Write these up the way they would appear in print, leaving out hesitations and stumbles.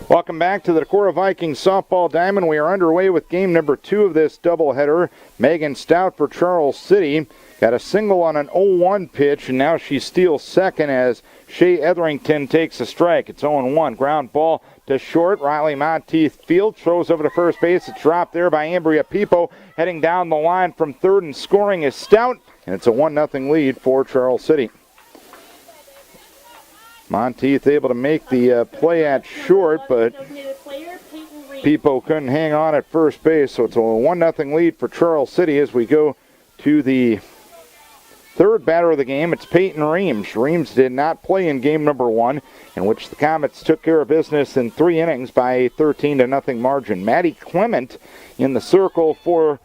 Welcome back to the Decorah Vikings softball diamond. We are underway with game number 2 of this doubleheader. Megan Stout for Charles City got a single on an 0-1 pitch, and now she steals second as Shea Etherington takes a strike. It's 0-1. Ground ball to short. Riley Monteith field throws over to first base. It's dropped there by Ambria Pipo. Heading down the line from third and scoring is Stout, and it's a 1-0 lead for Charles City. Monteith able to make the play at short, but Pipo couldn't hang on at first base, so it's a 1-0 lead for Charles City as we go to the third batter of the game. It's Peyton Reams. Reams did not play in game number 1, in which the Comets took care of business in 3 innings by a 13-0 margin. Maddie Clement in the circle for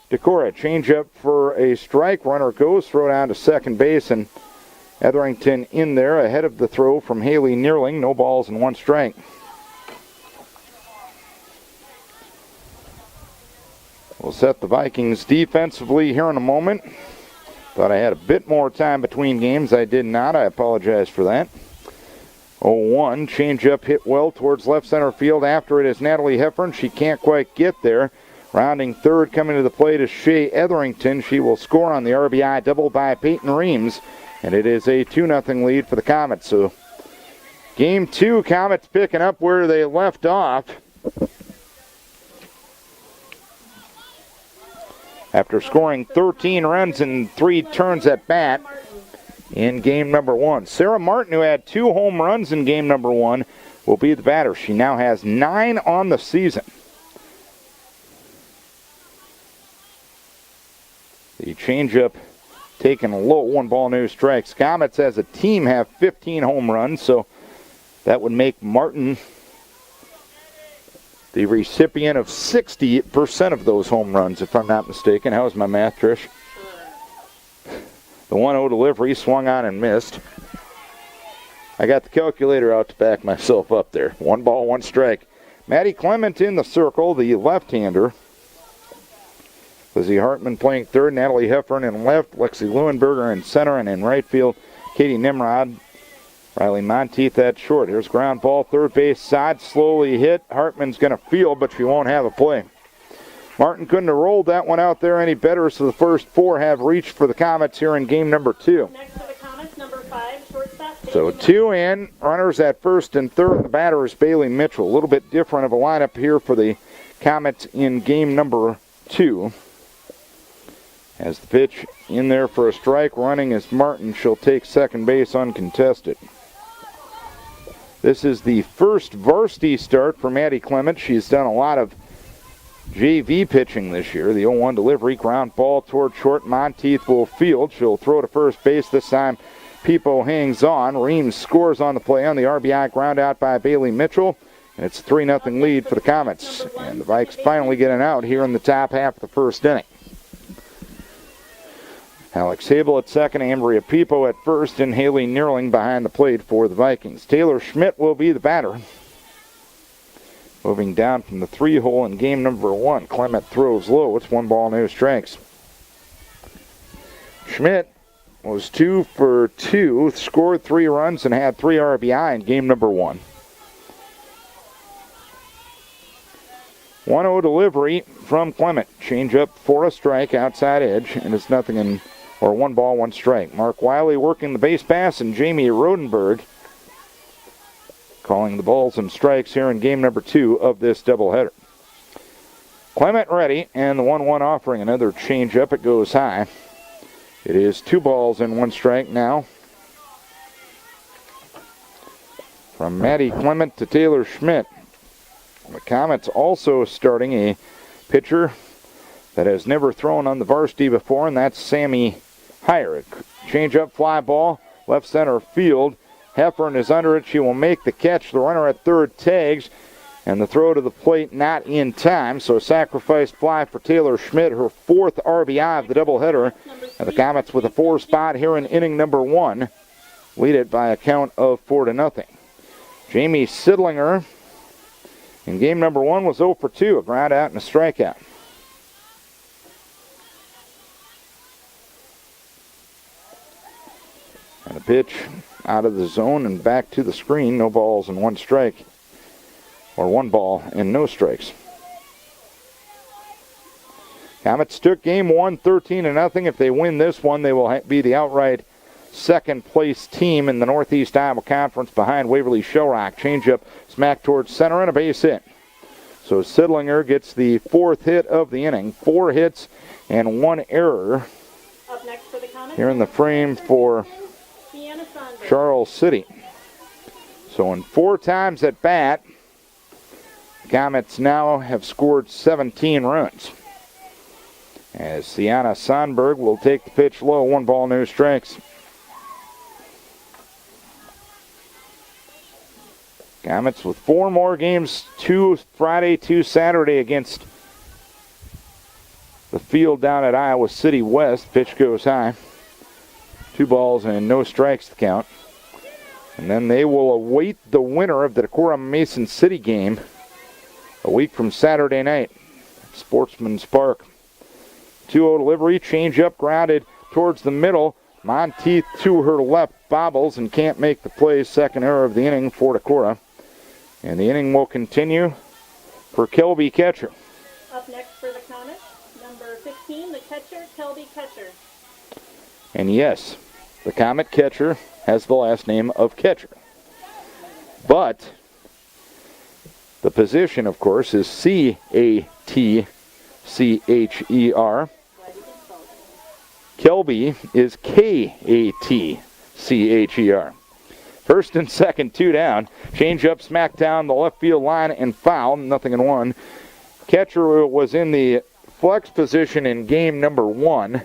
Decorah. Change up for a strike. Runner goes, throw down to second base, and Etherington in there ahead of the throw from Haley Neerling. No balls and 1 strike. We'll set the Vikings defensively here in a moment. Thought I had a bit more time between games. I did not. I apologize for that. 0-1. Change-up hit well towards left center field. After it is Natalie Heffern. She can't quite get there. Rounding third, coming to the plate is Shea Etherington. She will score on the RBI double by Peyton Reams. And it is a 2-0 lead for the Comets. So game 2, Comets picking up where they left off. After scoring 13 runs in 3 turns at bat in game number 1. Sarah Martin, who had 2 home runs in game number 1, will be the batter. She now has 9 on the season. The changeup taken low, 1 ball, no strikes. Comets as a team have 15 home runs, so that would make Martin the recipient of 60% of those home runs, if I'm not mistaken. How's my math, Trish? The 1-0 delivery swung on and missed. I got the calculator out to back myself up there. 1 ball, 1 strike. Maddie Clement in the circle, the left-hander. Lizzie Hartman playing third, Natalie Heffern in left, Lexi Leuenberger in center, and in right field, Katie Nimrod. Riley Monteith at short. Here's ground ball, third base side, slowly hit. Hartman's going to field, but she won't have a play. Martin couldn't have rolled that one out there any better, so the first 4 have reached for the Comets here in game number 2. Next for the Comets, number 5, shortstop. So 2 in, runners at first and third. The batter is Bailey Mitchell. A little bit different of a lineup here for the Comets in game number 2. As the pitch in there for a strike, running is Martin. She'll take second base uncontested. This is the first varsity start for Maddie Clement. She's done a lot of JV pitching this year. The 0-1 delivery, ground ball toward short. Monteith will field. She'll throw to first base. This time Pipo hangs on. Reams scores on the play on the RBI ground out by Bailey Mitchell. And it's a 3-0 lead for the Comets. And the Vikes finally get an out here in the top half of the first inning. Alex Habel at second, Ambria Pipo at first, and Haley Neerling behind the plate for the Vikings. Taylor Schmidt will be the batter. Moving down from the 3-hole in game number 1. Clement throws low. It's 1 ball, no strikes. Schmidt was 2 for 2, scored 3 runs, and had 3 RBI in game number 1. 1-0 delivery from Clement. Change up for a strike, outside edge, and it's 1 ball, 1 strike. Mark Wiley working the base pass, and Jamie Rodenberg calling the balls and strikes here in game number 2 of this doubleheader. Clement ready, and the 1-1 offering another change up. It goes high. It is 2 balls and 1 strike now. From Maddie Clement to Taylor Schmidt. The Comets also starting a pitcher that has never thrown on the varsity before, and that's Sammy Heyer. Change up, fly ball, left center field. Heffern is under it. She will make the catch. The runner at third tags, and the throw to the plate not in time. So a sacrifice fly for Taylor Schmidt, her 4th RBI of the doubleheader. And the Comets with a 4 spot here in inning number 1. Lead it by a count of 4-0. Jamie Sidlinger in game number 1 was 0 for 2, a ground out and a strikeout. And a pitch out of the zone and back to the screen. No balls and 1 strike. or 1 ball and no strikes. Comets took game 1 13-0. If they win this one, they will be the outright second place team in the Northeast Iowa Conference behind Waverly Shellrock. Changeup smack towards center and a base hit. So Sidlinger gets the 4th hit of the inning. 4 hits and 1 error. Up next for the Comets. Here in the frame for Sienna Sandberg. Charles City. So in 4 times at bat, Comets now have scored 17 runs. As Sienna Sandberg will take the pitch low, 1 ball, no strikes. Comets with 4 more games, 2 Friday, 2 Saturday against the field down at Iowa City West. Pitch goes high. 2 balls and no strikes to count. And then they will await the winner of the Decorah Mason City game a week from Saturday night. Sportsman's Park. 2-0 delivery, changeup grounded towards the middle. Monteith to her left bobbles and can't make the play. 2nd error of the inning for Decorah. And the inning will continue for Kelby Ketcher. Up next for the Comets, number 15, the catcher, Kelby Ketcher. And yes, the Comet catcher has the last name of Ketcher. But the position, of course, is Catcher. Kelby is Katcher. 1st and 2nd, 2 down. Change-up, smack down the left field line and foul. 0-1. Catcher was in the flex position in game number 1.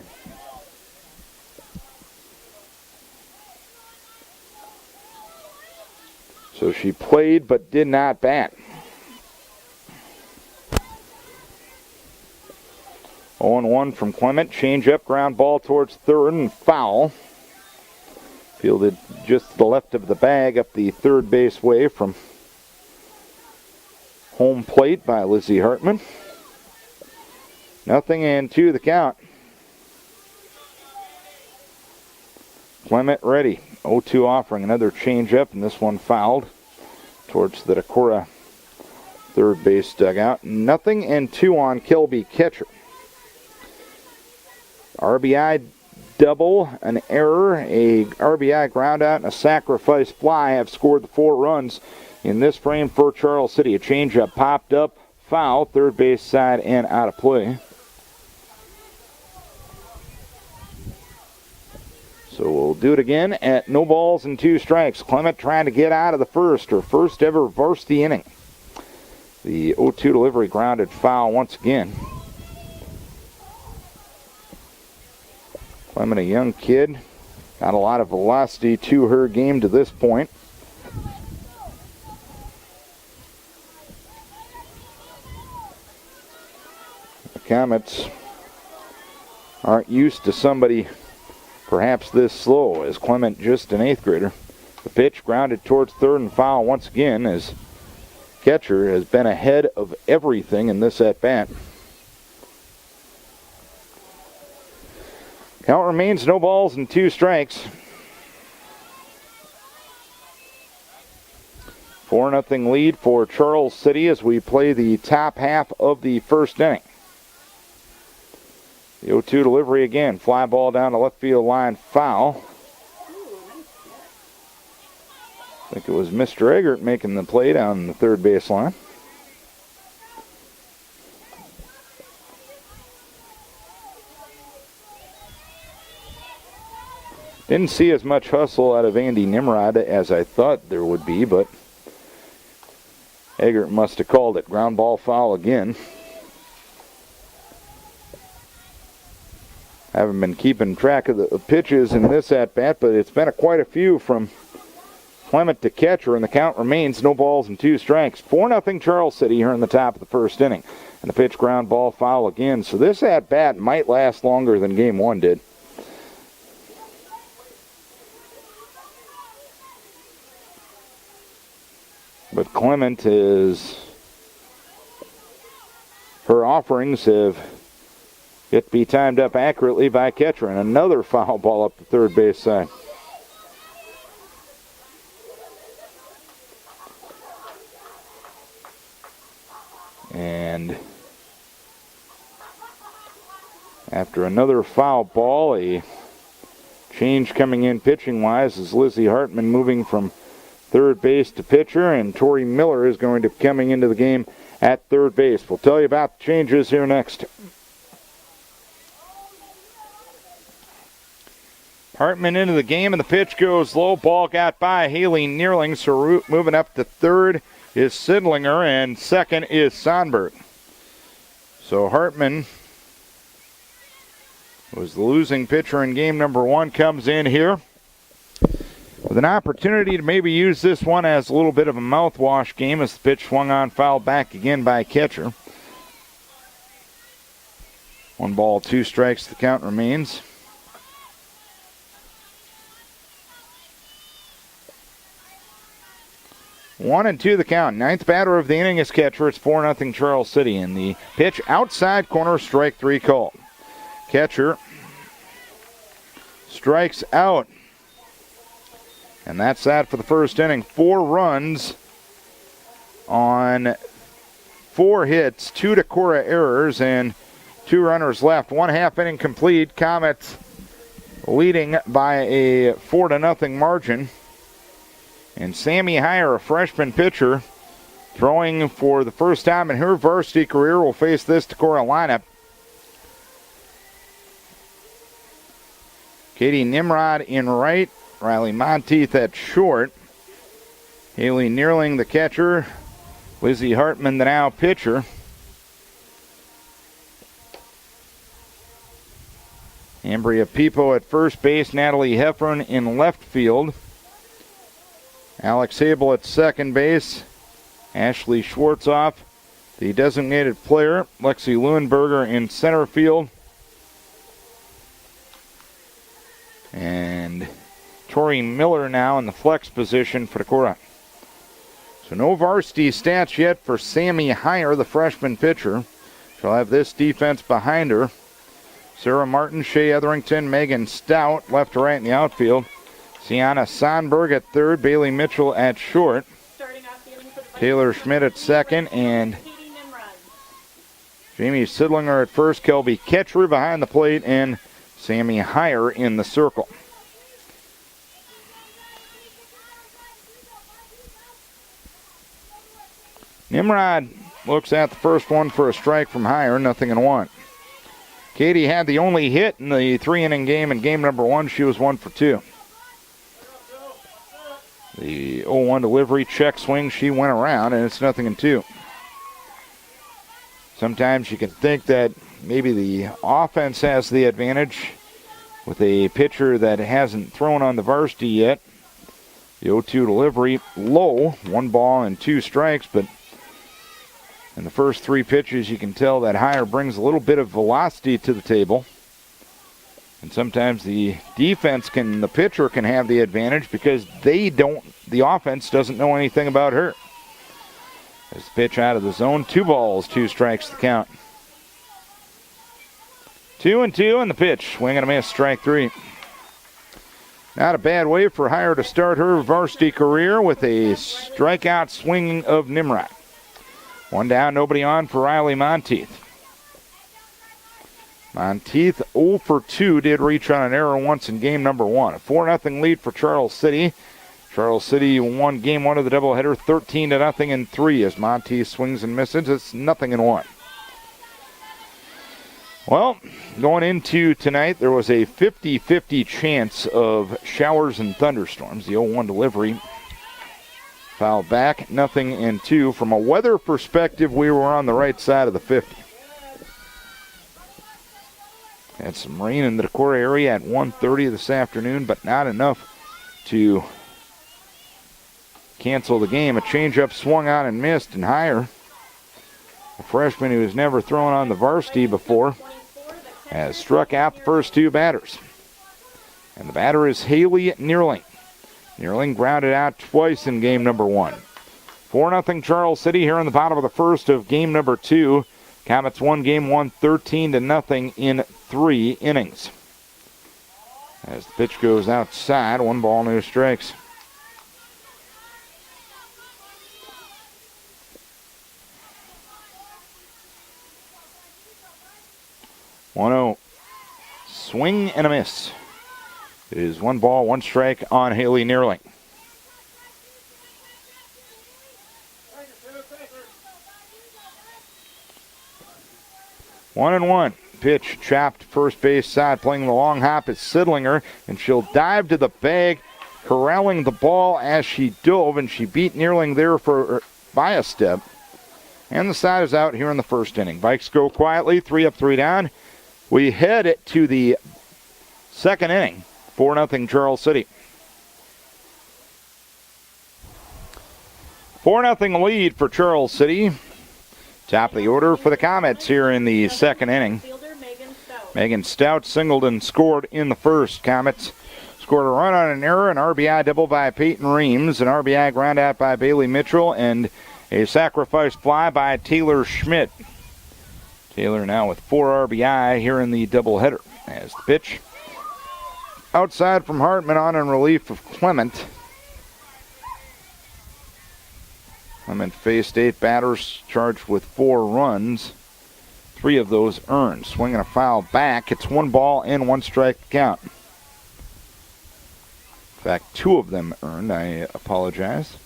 So she played but did not bat. 0-1 from Clement. Change-up, ground ball towards 3rd and foul. Fielded just to the left of the bag up the 3rd base way from home plate by Lizzie Hartman. 0-2 the count. Clement ready. 0-2 offering another change-up, and this one fouled towards the Decorah 3rd base dugout. 0-2 on Kelby Ketcher. RBI double, an error, a RBI ground out, and a sacrifice fly have scored the 4 runs in this frame for Charles City. A changeup popped up, foul, 3rd base side and out of play. So we'll do it again at no balls and 2 strikes. Clement trying to get out of the first, her first ever varsity inning. The 0-2 delivery grounded foul once again. Clement, a young kid, got a lot of velocity to her game to this point. The Comets aren't used to somebody perhaps this slow, as Clement just an 8th grader. The pitch grounded towards 3rd and foul once again, as Ketcher has been ahead of everything in this at-bat. Count remains no balls and 2 strikes. 4-0 lead for Charles City as we play the top half of the 1st inning. The 0-2 delivery again. Fly ball down the left field line, foul. I think it was Mr. Eggert making the play down the 3rd base line. Didn't see as much hustle out of Andy Nimrod as I thought there would be, but Eggert must have called it. Ground ball foul again. I haven't been keeping track of the pitches in this at-bat, but it's been quite a few from Clement to Ketcher, and the count remains no balls and 2 strikes. 4-0 Charles City here in the top of the 1st inning. And the pitch ground ball foul again. So this at-bat might last longer than game 1 did. But Clement is, her offerings have yet to be timed up accurately by Ketcher, and another foul ball up the 3rd base side. And after another foul ball, a change coming in pitching-wise is Lizzie Hartman moving from third base to pitcher, and Tori Miller is going to be coming into the game at third base. We'll tell you about the changes here next. Hartman into the game, and the pitch goes low. Ball got by Haley Neerling, so moving up to third is Sidlinger, and second is Sonberg. So Hartman, who was the losing pitcher in game number one, comes in here with an opportunity to maybe use this one as a little bit of a mouthwash game as the pitch swung on, fouled back again by catcher. 1 ball, 2 strikes, the count remains. One and two the count. Ninth batter of the inning is catcher. It's 4-0 Charles City. And the pitch outside corner, strike 3 called. Catcher strikes out. And that's that for the first inning. 4 runs on 4 hits, 2 Decorah errors, and 2 runners left. 1 half inning complete. Comets leading by a 4-0 margin. And Sammy Heyer, a freshman pitcher, throwing for the first time in her varsity career, will face this Decorah lineup. Katie Nimrod in right, Riley Monteith at short, Haley Neerling the catcher, Lizzie Hartman the now pitcher. Ambria Pipo at first base, Natalie Heffron in left field. Alex Hable at second base. Ashley Schwartzoff, the designated player. Lexi Leuenberger in center field. And Tori Miller now in the flex position for Decorah. So no varsity stats yet for Sammy Heyer, the freshman pitcher. She'll have this defense behind her. Sarah Martin, Shea Etherington, Megan Stout, left to right in the outfield. Sienna Sonberg at third, Bailey Mitchell at short, Taylor Schmidt at second, and Jamie Sidlinger at first, Kelby Ketcher behind the plate, and Sammy Heyer in the circle. Nimrod looks at the first one for a strike from Heyer, 0-1. Katie had the only hit in the 3-inning game in game number one. She was 1 for 2. The 0-1 delivery, check swing, she went around, and it's 0-2. Sometimes you can think that maybe the offense has the advantage with a pitcher that hasn't thrown on the varsity yet. The 0-2 delivery, low, 1 ball and 2 strikes, but in the first 3 pitches you can tell that Heyer brings a little bit of velocity to the table. And sometimes the the pitcher can have the advantage because the offense doesn't know anything about her. There's the pitch out of the zone. 2 balls, 2 strikes the count. 2-2 and the pitch. Swing and a miss, strike 3. Not a bad way for Heyer to start her varsity career with a strikeout swinging of Nimrod. 1 down, nobody on for Riley Monteith. Monteith 0 for 2 did reach on an error once in game number 1. A 4-0 lead for Charles City. Charles City won game 1 of the doubleheader 13-0 in 3 as Monteith swings and misses. It's 0-1. Well, going into tonight, there was a 50-50 chance of showers and thunderstorms. The 0-1 delivery fouled back, 0-2. From a weather perspective, we were on the right side of the 50. Had some rain in the Decorah area at 1:30 this afternoon, but not enough to cancel the game. A changeup swung on and missed, and Heyer, a freshman who has never thrown on the varsity before, has struck out the first 2 batters. And the batter is Haley Neerling. Neerling grounded out twice in game number 1. 4-0 Charles City here in the bottom of the first of game number 2. Comets won game 1 13-0 in 3 innings. As the pitch goes outside, 1 ball, no strikes. 1-0. Swing and a miss. It is 1 ball, 1 strike on Haley Neerling. One and one. Pitch chopped first base side. Playing the long hop is Sidlinger, and she'll dive to the bag, corralling the ball as she dove, and she beat Neerling there by a step. And the side is out here in the first inning. Vikes go quietly, 3 up, 3 down. We head to the second inning, 4-0 Charles City. 4-0 lead for Charles City. Top of the order for the Comets here in the second inning. Megan Stout singled and scored in the first. Comets scored a run on an error, an RBI double by Peyton Reams, an RBI ground out by Bailey Mitchell, and a sacrifice fly by Taylor Schmidt. Taylor now with 4 RBI here in the doubleheader. As the pitch outside from Hartman on in relief of Clement. Clement faced 8 batters, charged with 4 runs. 3 of those earned. Swinging a foul back. It's 1 ball and 1 strike count. In fact, 2 of them earned. I apologize.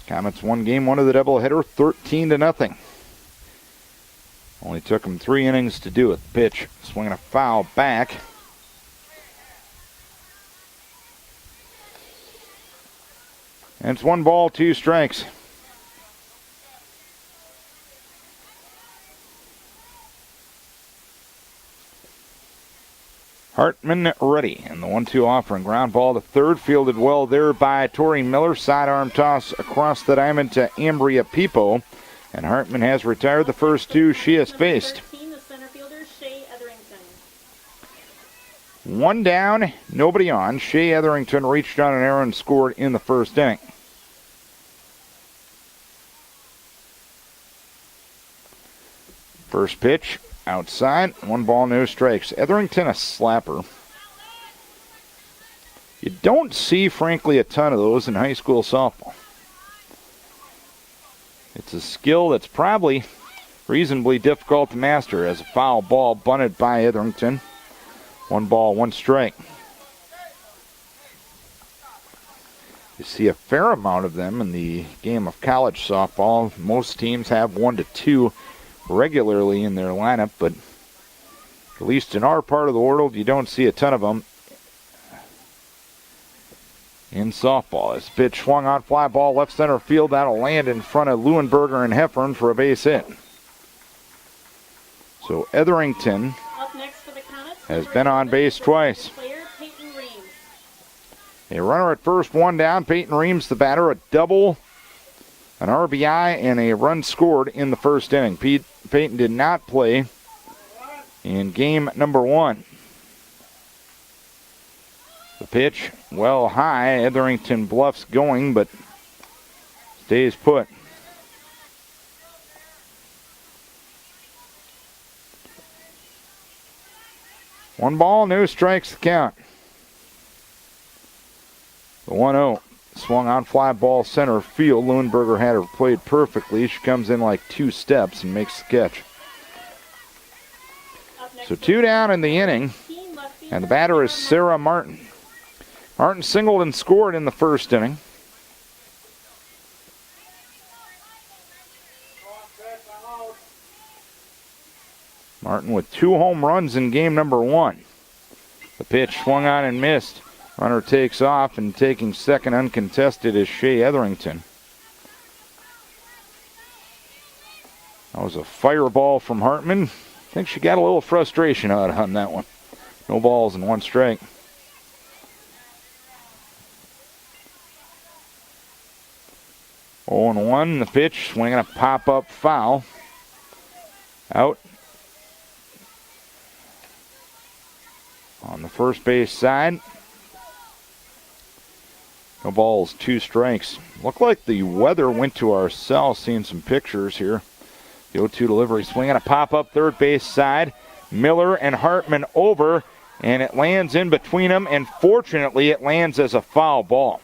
Comets won game 1 of the doubleheader, 13-0. Only took them 3 innings to do it. Pitch, swinging a foul back. And it's 1 ball, 2 strikes. Hartman ready, and the 1-2 offering. Ground ball to third, fielded well there by Tori Miller. Sidearm toss across the diamond to Ambria Pipo. And Hartman has retired the first 2 she has faced. 13, the center fielder, Shea Etherington. 1 down, nobody on. Shea Etherington reached on an error and scored in the first inning. First pitch, outside, 1 ball, no strikes. Etherington a slapper. You don't see, frankly, a ton of those in high school softball. It's a skill that's probably reasonably difficult to master, as a foul ball bunted by Etherington. 1 ball, 1 strike. You see a fair amount of them in the game of college softball. Most teams have 1 to 2 regularly in their lineup, but at least in our part of the world, you don't see a ton of them in softball. This pitch swung on, fly ball left center field. That'll land in front of Leuenberger and Heffern for a base hit. So Etherington Up next for the Comets, has been on base twice. player Peyton Reams. A runner at first, 1 down. Peyton Reams, the batter, a double, an RBI, and a run scored in the first inning. Peyton did not play in game number 1. The pitch, well high. Etherington bluffs going, but stays put. One ball, no strikes to count. The 1-0 swung on, fly ball center field. Leuenberger had her played perfectly. She comes in like 2 steps and makes the catch. So 2 down in the inning, and the batter is Sarah Martin. Martin singled and scored in the first inning. Martin with 2 home runs in game number 1. The pitch swung on and missed. Runner takes off, and taking second uncontested is Shea Etherington. That was a fireball from Hartman. I think she got a little frustration out on that one. No balls and 1 strike. Oh and 1, the pitch, swinging a pop-up foul. Out on the first base side. No balls, 2 strikes. Looked like the weather went to our cell, seeing some pictures here. The 0-2 delivery, swinging a pop-up third base side. Miller and Hartman over, and it lands in between them, and fortunately it lands as a foul ball.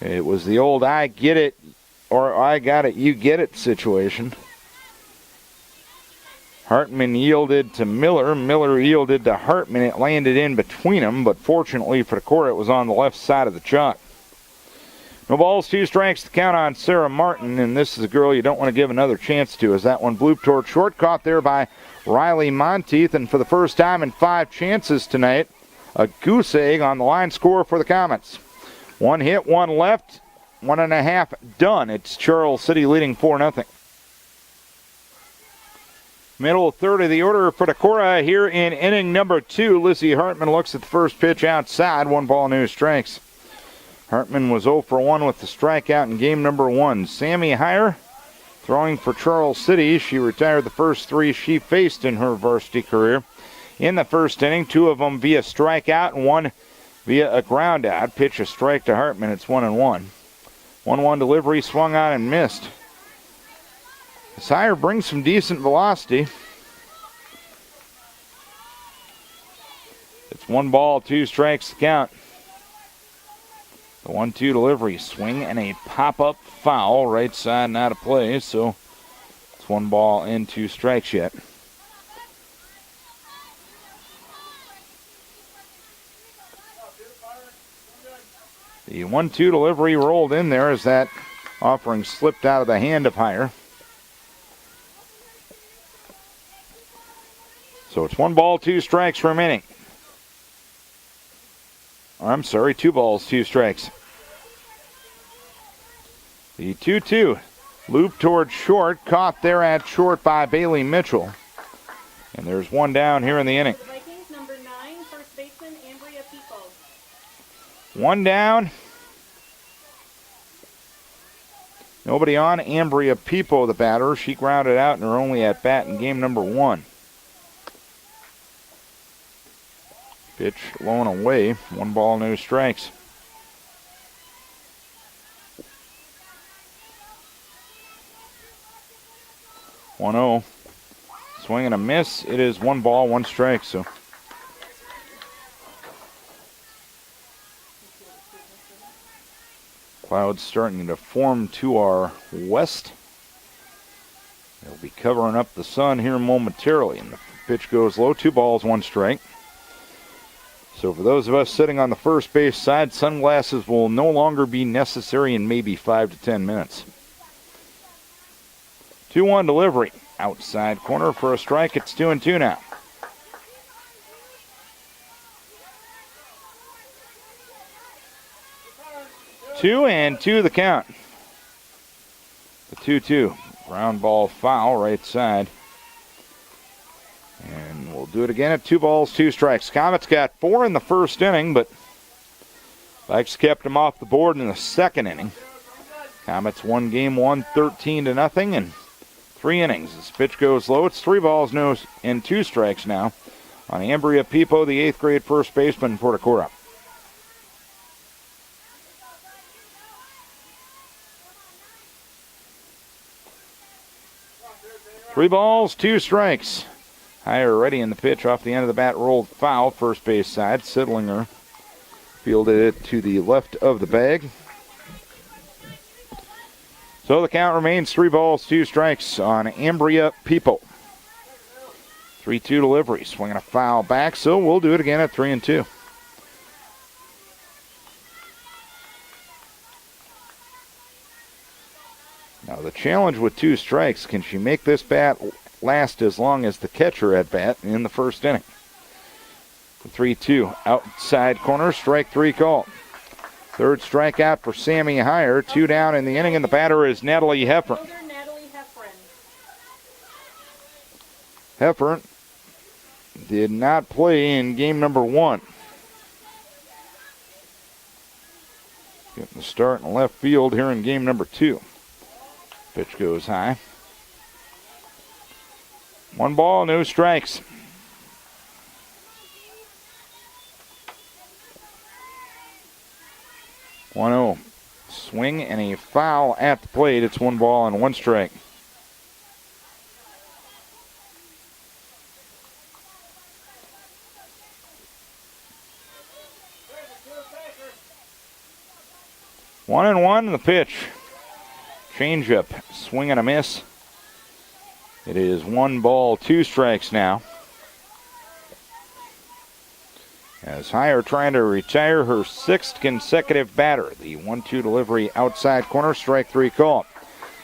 It was the old I get it, or I got it, you get it situation. Hartman yielded to Miller. Miller yielded to Hartman. It landed in between them, but fortunately for the Cora, it was on the left side of the chalk. No balls, 2 strikes to count on Sarah Martin, and this is a girl you don't want to give another chance to, as that one blooped toward short, caught there by Riley Monteith, and for the first time in 5 chances tonight, a goose egg on the line score for the Comets. 1 hit, 1 left, 1.5 done. It's Charles City leading 4-0. Middle third of the order for the Cora here in inning number 2. Lizzie Hartman looks at the first pitch outside. 1 ball, no strikes. Hartman was 0 for 1 with the strikeout in game number 1. Sammy Heyer throwing for Charles City. She retired the first 3 she faced in her varsity career. In the first inning, 2 of them via strikeout and 1 via a ground out. Pitch a strike to Hartman. It's 1-1. 1-1 delivery, swung on and missed. Heyer brings some decent velocity. It's 1 ball, 2 strikes to count. The 1-2 delivery, swing and a pop-up foul, right side and out of play, so it's 1 ball and 2 strikes yet. The 1-2 delivery rolled in there as that offering slipped out of the hand of Heyer. So it's 1 ball, 2 strikes remaining. I'm sorry, 2 balls, 2 strikes. The 2-2 loop towards short, caught there at short by Bailey Mitchell. And there's 1 down here in the inning. Vikings, number 9, first baseman Ambria Pipo. 1 down. Nobody on. Ambria Pipo, the batter. She grounded out in her only at bat in game number 1. Pitch low and away. 1 ball, no strikes. One-0. Swing and a miss. It is 1 ball, 1 strike. So clouds starting to form to our west. They'll be covering up the sun here momentarily. And the pitch goes low. 2 balls, 1 strike. So for those of us sitting on the first base side, sunglasses will no longer be necessary in maybe 5 to 10 minutes. 2-1 delivery. Outside corner for a strike. It's 2-2 now. Two and 2 the count. The 2-2. Ground ball foul right side. And we'll do it again at 2 balls, 2 strikes. Comets got 4 in the first inning, but Vikes kept them off the board in the second inning. Comets won game 1 13-0 in 3 innings. This pitch goes low. It's 3 balls, no, and 2 strikes now on Ambria Pipo, the 8th grade first baseman for the Cora. Three balls, 2 strikes. Heyer ready in the pitch off the end of the bat, rolled foul, first base side. Sidlinger fielded it to the left of the bag. So the count remains 3 balls, 2 strikes on Ambria Pipo. 3-2 delivery, swinging a foul back, so we'll do it again at 3-2. Now the challenge with 2 strikes, can she make this bat last as long as the catcher at bat in the first inning? The 3-2 outside corner, strike 3 called. Third strikeout for Sammy Heyer. 2 down in the inning, and the batter is Natalie Heffern. Heffern did not play in game number 1. Getting the start in left field here in game number 2. Pitch goes high. 1 ball, no strikes. One-0. Swing and a foul at the plate. It's 1 ball and 1 strike. One and 1 the pitch. Changeup, swing and a miss. It is 1 ball, 2 strikes now. As Heyer trying to retire her 6th consecutive batter. The 1-2 delivery outside corner, strike 3 call.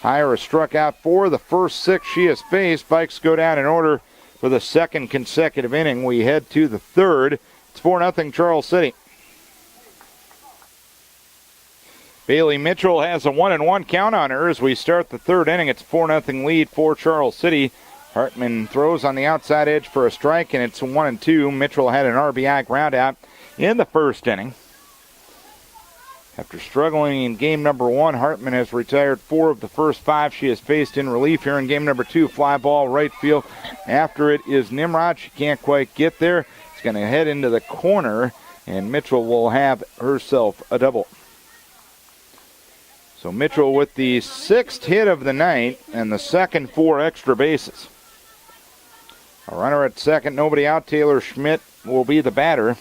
Heyer has struck out 4 the first 6 she has faced. Bikes go down in order for the 2nd consecutive inning. We head to the 3rd. It's 4-0 Charles City. Bailey Mitchell has a 1-1 count on her as we start the 3rd inning. It's 4-0 lead for Charles City. Hartman throws on the outside edge for a strike, and it's 1-2. Mitchell had an RBI groundout in the 1st inning. After struggling in game number 1, Hartman has retired 4 of the first 5 she has faced in relief here in game number 2. Fly ball right field. After it is Nimrod. She can't quite get there. It's going to head into the corner, and Mitchell will have herself a double. So Mitchell with the 6th hit of the night and the 2nd 4 extra bases. A runner at second, nobody out. Taylor Schmidt will be the batter.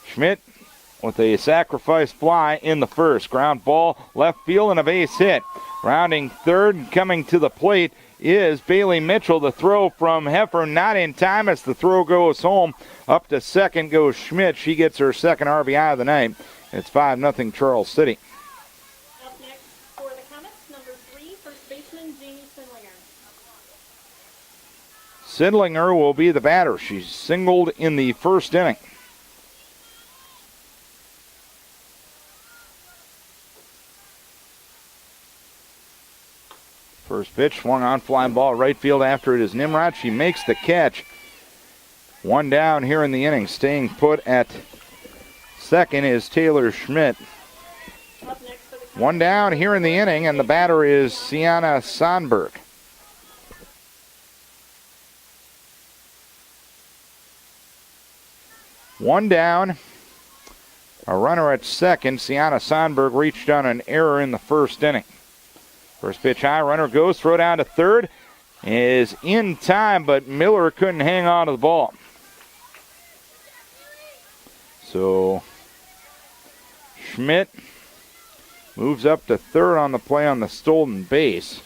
Schmidt with a sacrifice fly in the 1st. Ground ball, left field, and a base hit. Rounding 3rd, coming to the plate is Bailey Mitchell. The throw from Heifer not in time as the throw goes home. Up to 2nd goes Schmidt. She gets her 2nd RBI of the night. It's 5-0 Charles City. Up next for the Comets, number 3, first baseman Jamie Sindlinger. Sindlinger will be the batter. She's singled in the 1st inning. First pitch swung on, flying ball right field. After it is Nimrod. She makes the catch. 1 down here in the inning. Staying put at 2nd is Taylor Schmidt. 1 down here in the inning, and the batter is Sienna Sandberg. One down. A runner at 2nd. Sienna Sandberg reached on an error in the 1st inning. First pitch high, runner goes, throw down to 3rd. Is in time, but Miller couldn't hang on to the ball. So Schmidt moves up to 3rd on the play on the stolen base.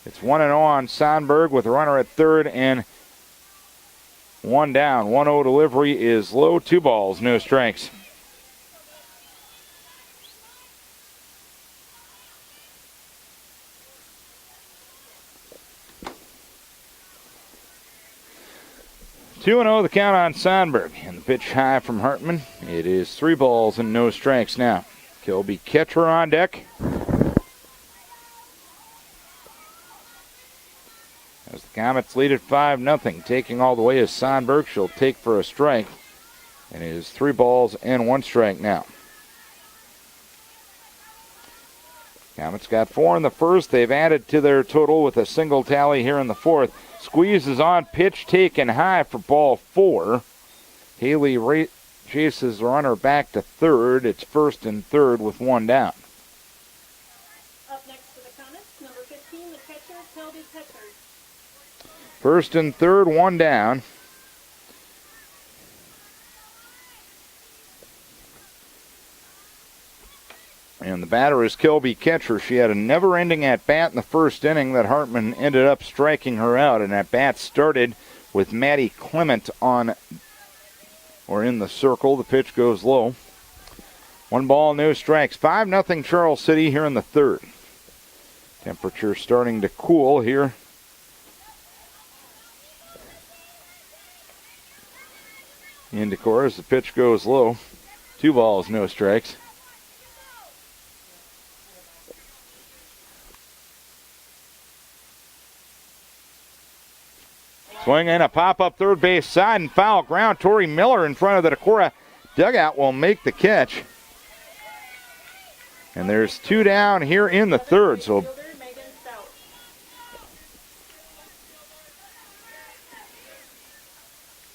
It's 1-0 on Sandberg with a runner at 3rd and 1 down. 1-0 delivery is low. 2 balls, no strikes. Two and 0 the count on Sandberg. And the pitch high from Hartman. It is 3 balls and no strikes now. Kilby Ketcher on deck. As the Comets lead at 5-0. Taking all the way is Sandberg. She'll take for a strike. And it is 3 balls and 1 strike now. Comets got 4 in the 1st. They've added to their total with a single tally here in the 4th. Squeezes on, pitch taken high for ball 4. Haley chases the runner back to 3rd. It's 1st and 3rd with 1 down. Up next for the Comets, number 15, the catcher, Kelby Ketcher. 1st and 3rd, 1 down. And the batter is Kelby Ketcher. She had a never-ending at-bat in the 1st inning that Hartman ended up striking her out. And that bat started with Maddie Clement on, or in the circle. The pitch goes low. 1 ball, no strikes. 5-0 Charles City here in the 3rd. Temperature starting to cool here. In Decorah as the pitch goes low. 2 balls, no strikes. Swing and a pop-up 3rd base side and foul ground. Tori Miller in front of the Decorah dugout will make the catch. And there's 2 down here in the 3rd. So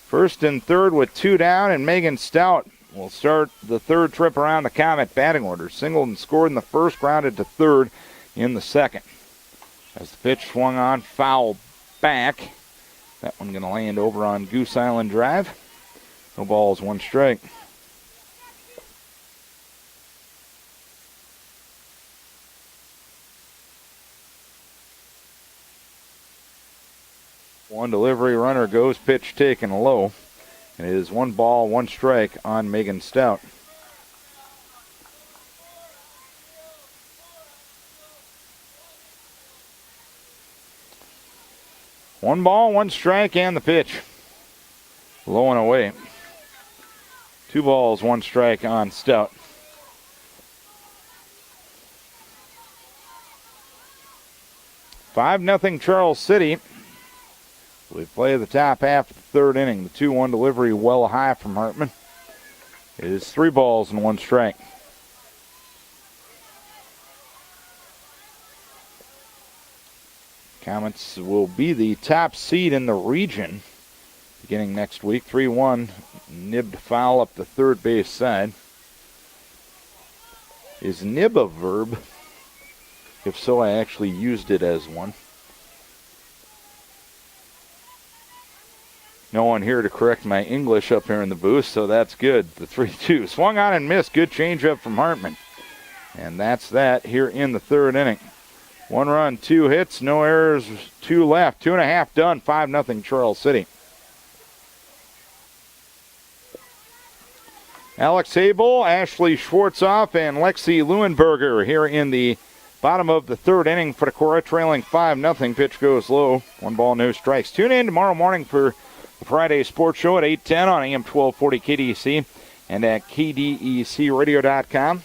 first and 3rd with 2 down, and Megan Stout will start the 3rd trip around the Comet batting order. Singled and scored in the 1st, grounded to 3rd in the 2nd. As the pitch swung on, foul back. That one going to land over on Goose Island Drive. No balls, 1 strike. One delivery, runner goes, pitch taken low. It is 1 ball, 1 strike on Megan Stout. One ball, 1 strike, and the pitch. Low and away. 2 balls, 1 strike on Stout. Five nothing Charles City. We play the top half of the third inning. The 2-1 delivery well high from Hartman. It is 3 balls and 1 strike. Comets will be the top seed in the region beginning next week. 3-1, nibbed foul up the third base side. Is nib a verb? If so, I actually used it as one. No one here to correct my English up here in the booth, so that's good. The 3-2 swung on and missed. Good changeup from Hartman. And that's that here in the third inning. 1 run, 2 hits, no errors, 2 left. 2.5 done, 5-0 Charles City. Alex Abel, Ashley Schwartzoff, and Lexi Leuenberger here in the bottom of the third inning for Decorah, trailing 5-0. Pitch goes low. 1 ball, no strikes. Tune in tomorrow morning for the Friday Sports Show at 8:10 on AM 1240 KDEC and at KDECradio.com.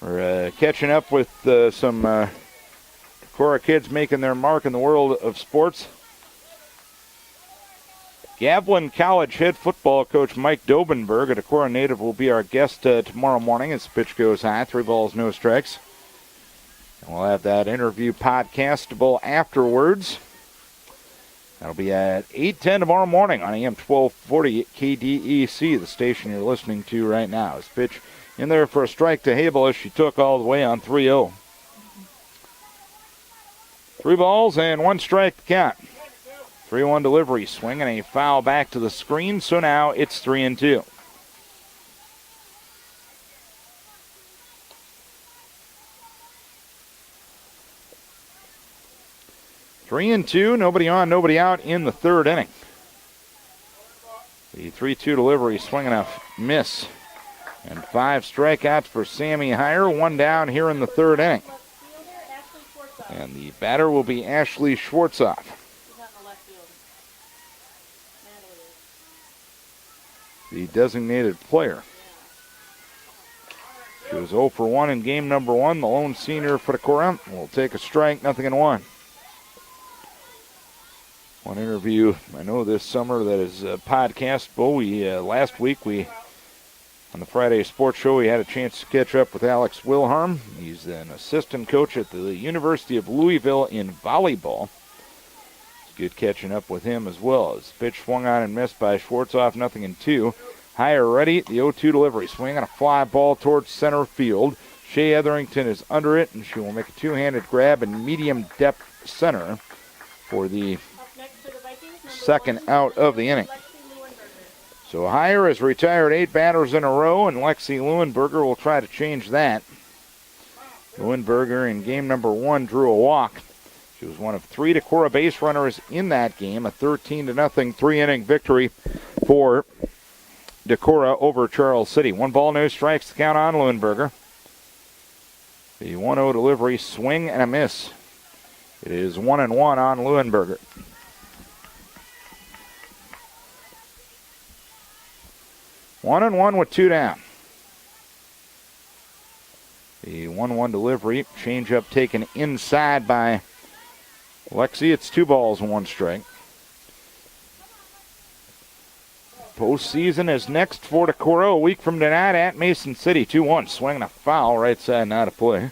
We're catching up with some Decorah kids making their mark in the world of sports. Gavilan College head football coach Mike Dobenberg, a Decorah native, will be our guest tomorrow morning as the pitch goes high. 3 balls, no strikes. And we'll have that interview podcastable afterwards. That'll be at 8:10 tomorrow morning on AM 1240 KDEC, the station you're listening to right now. His pitch in there for a strike to Habel as she took all the way on 3-0. 3 balls and 1 strike to count. 3-1 delivery, swing and a foul back to the screen, so now it's 3-2. Three and two, nobody on, nobody out in the third inning. The 3-2 delivery, swinging a miss. And 5 strikeouts for Sammy Heyer, 1 down here in the third inning. And the batter will be Ashley Schwartzoff. The designated player. She was 0 for 1 in game number 1. The lone senior for Decorah will take a strike, 0-1. One interview I know this summer that is podcastable. Last week on the Friday Sports Show we had a chance to catch up with Alex Wilharm. He's an assistant coach at the University of Louisville in volleyball. It's good catching up with him as well. As pitch swung on and missed by Schwartzoff, 0-2. Heyer ready, the 0-2 delivery. Swing on a fly ball towards center field. Shea Etherington is under it, and she will make a 2-handed grab in medium depth center for the second out of the inning. So Heyer has retired 8 batters in a row, and Lexi Leuenberger will try to change that. Leuenberger in game number 1 drew a walk. She was one of 3 Decorah base runners in that game, a 13-0 3-inning victory for Decorah over Charles City. 1 ball, no strikes to count on Leuenberger. The 1-0 delivery, swing and a miss. It is 1-1 on Leuenberger. 1-1 with 2 down. The 1-1 delivery, changeup taken inside by Lexi. It's 2 balls and 1 strike. Postseason is next for Decorah a week from tonight at Mason City. 2-1, swinging a foul right side and out of play.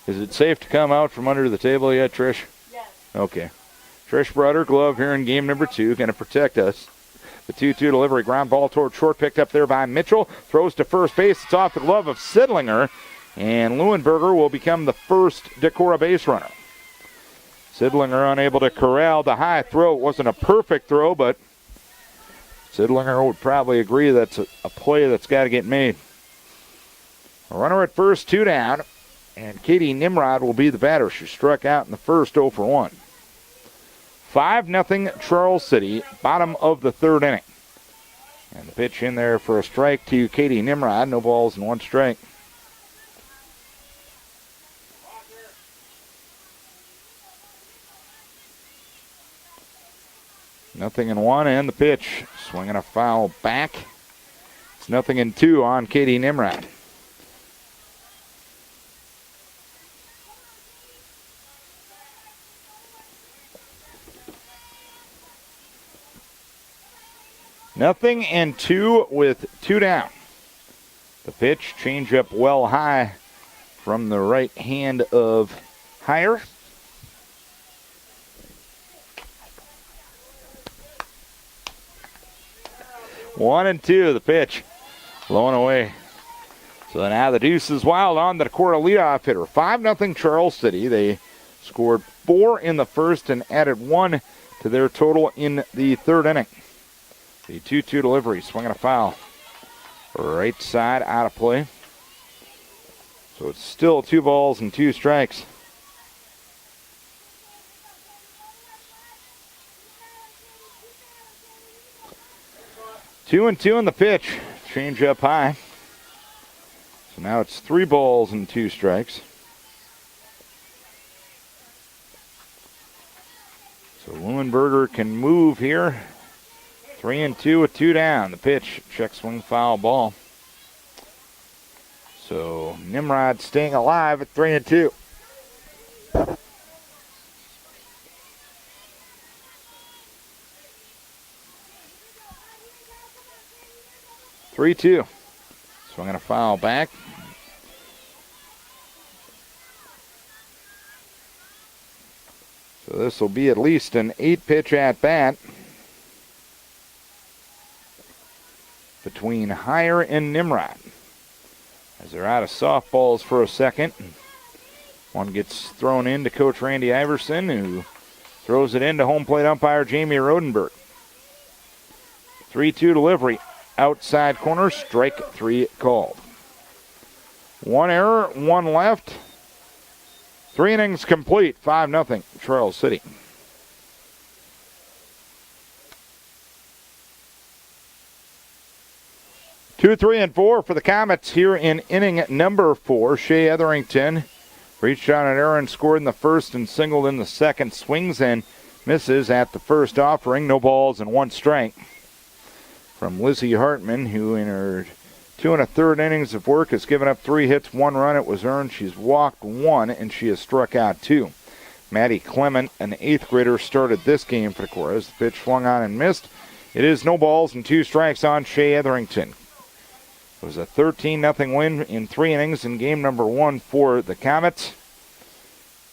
Is it safe to come out from under the table yet, Trish? Yes. Okay. Trish brought her glove here in game number 2, going to protect us. The 2-2 delivery, ground ball toward short, picked up there by Mitchell. Throws to first base. It's off the glove of Sidlinger. And Leuenberger will become the first Decorah base runner. Sidlinger unable to corral the high throw. It wasn't a perfect throw, but Sidlinger would probably agree that's a play that's got to get made. A runner at first, 2 down. And Katie Nimrod will be the batter. She struck out in the first, 0 for 1. 5-0 Charles City, bottom of the third inning. And the pitch in there for a strike to Katie Nimrod. No balls and 1 strike. Nothing in 1, and the pitch. Swinging a foul back. It's 0-2 on Katie Nimrod. Nothing and 2 with 2 down. The pitch, change up well high from the right hand of Heyer. One and 2, the pitch, low and away. So now the deuce is wild on the Decorah leadoff hitter. 5-0 Charles City. They scored 4 in the first and added 1 to their total in the third inning. The 2-2 delivery, swinging a foul. Right side, out of play. So it's still 2 balls and 2 strikes. Two and 2 in the pitch. Change up high. So now it's 3 balls and 2 strikes. So Leuenberger can move here. 3 and 2 with 2 down. The pitch, check swing foul ball. So Nimrod staying alive at 3 and 2. 3-2. Swinging a foul back. So this will be at least an 8-pitch at bat between Heyer and Nimrod. As they're out of softballs for a second. One gets thrown in to Coach Randy Iverson, who throws it into home plate umpire Jamie Rodenberg. 3-2 delivery. Outside corner, strike 3 called. 1 error, 1 left. 3 innings complete, 5-0 Charles City. Two, 3, and 4 for the Comets here in inning number 4. Shea Etherington reached on an error and scored in the first and singled in the second. Swings and misses at the first offering. No balls and 1 strike. From Lizzie Hartman, who in her 2 1/3 innings of work has given up 3 hits, 1 run. It was earned. She's walked 1, and she has struck out 2. Maddie Clement, an 8th grader, started this game for the Decorah. The pitch swung on and missed. It is no balls and 2 strikes on Shea Etherington. It was a 13-0 win in 3 innings in game number 1 for the Comets.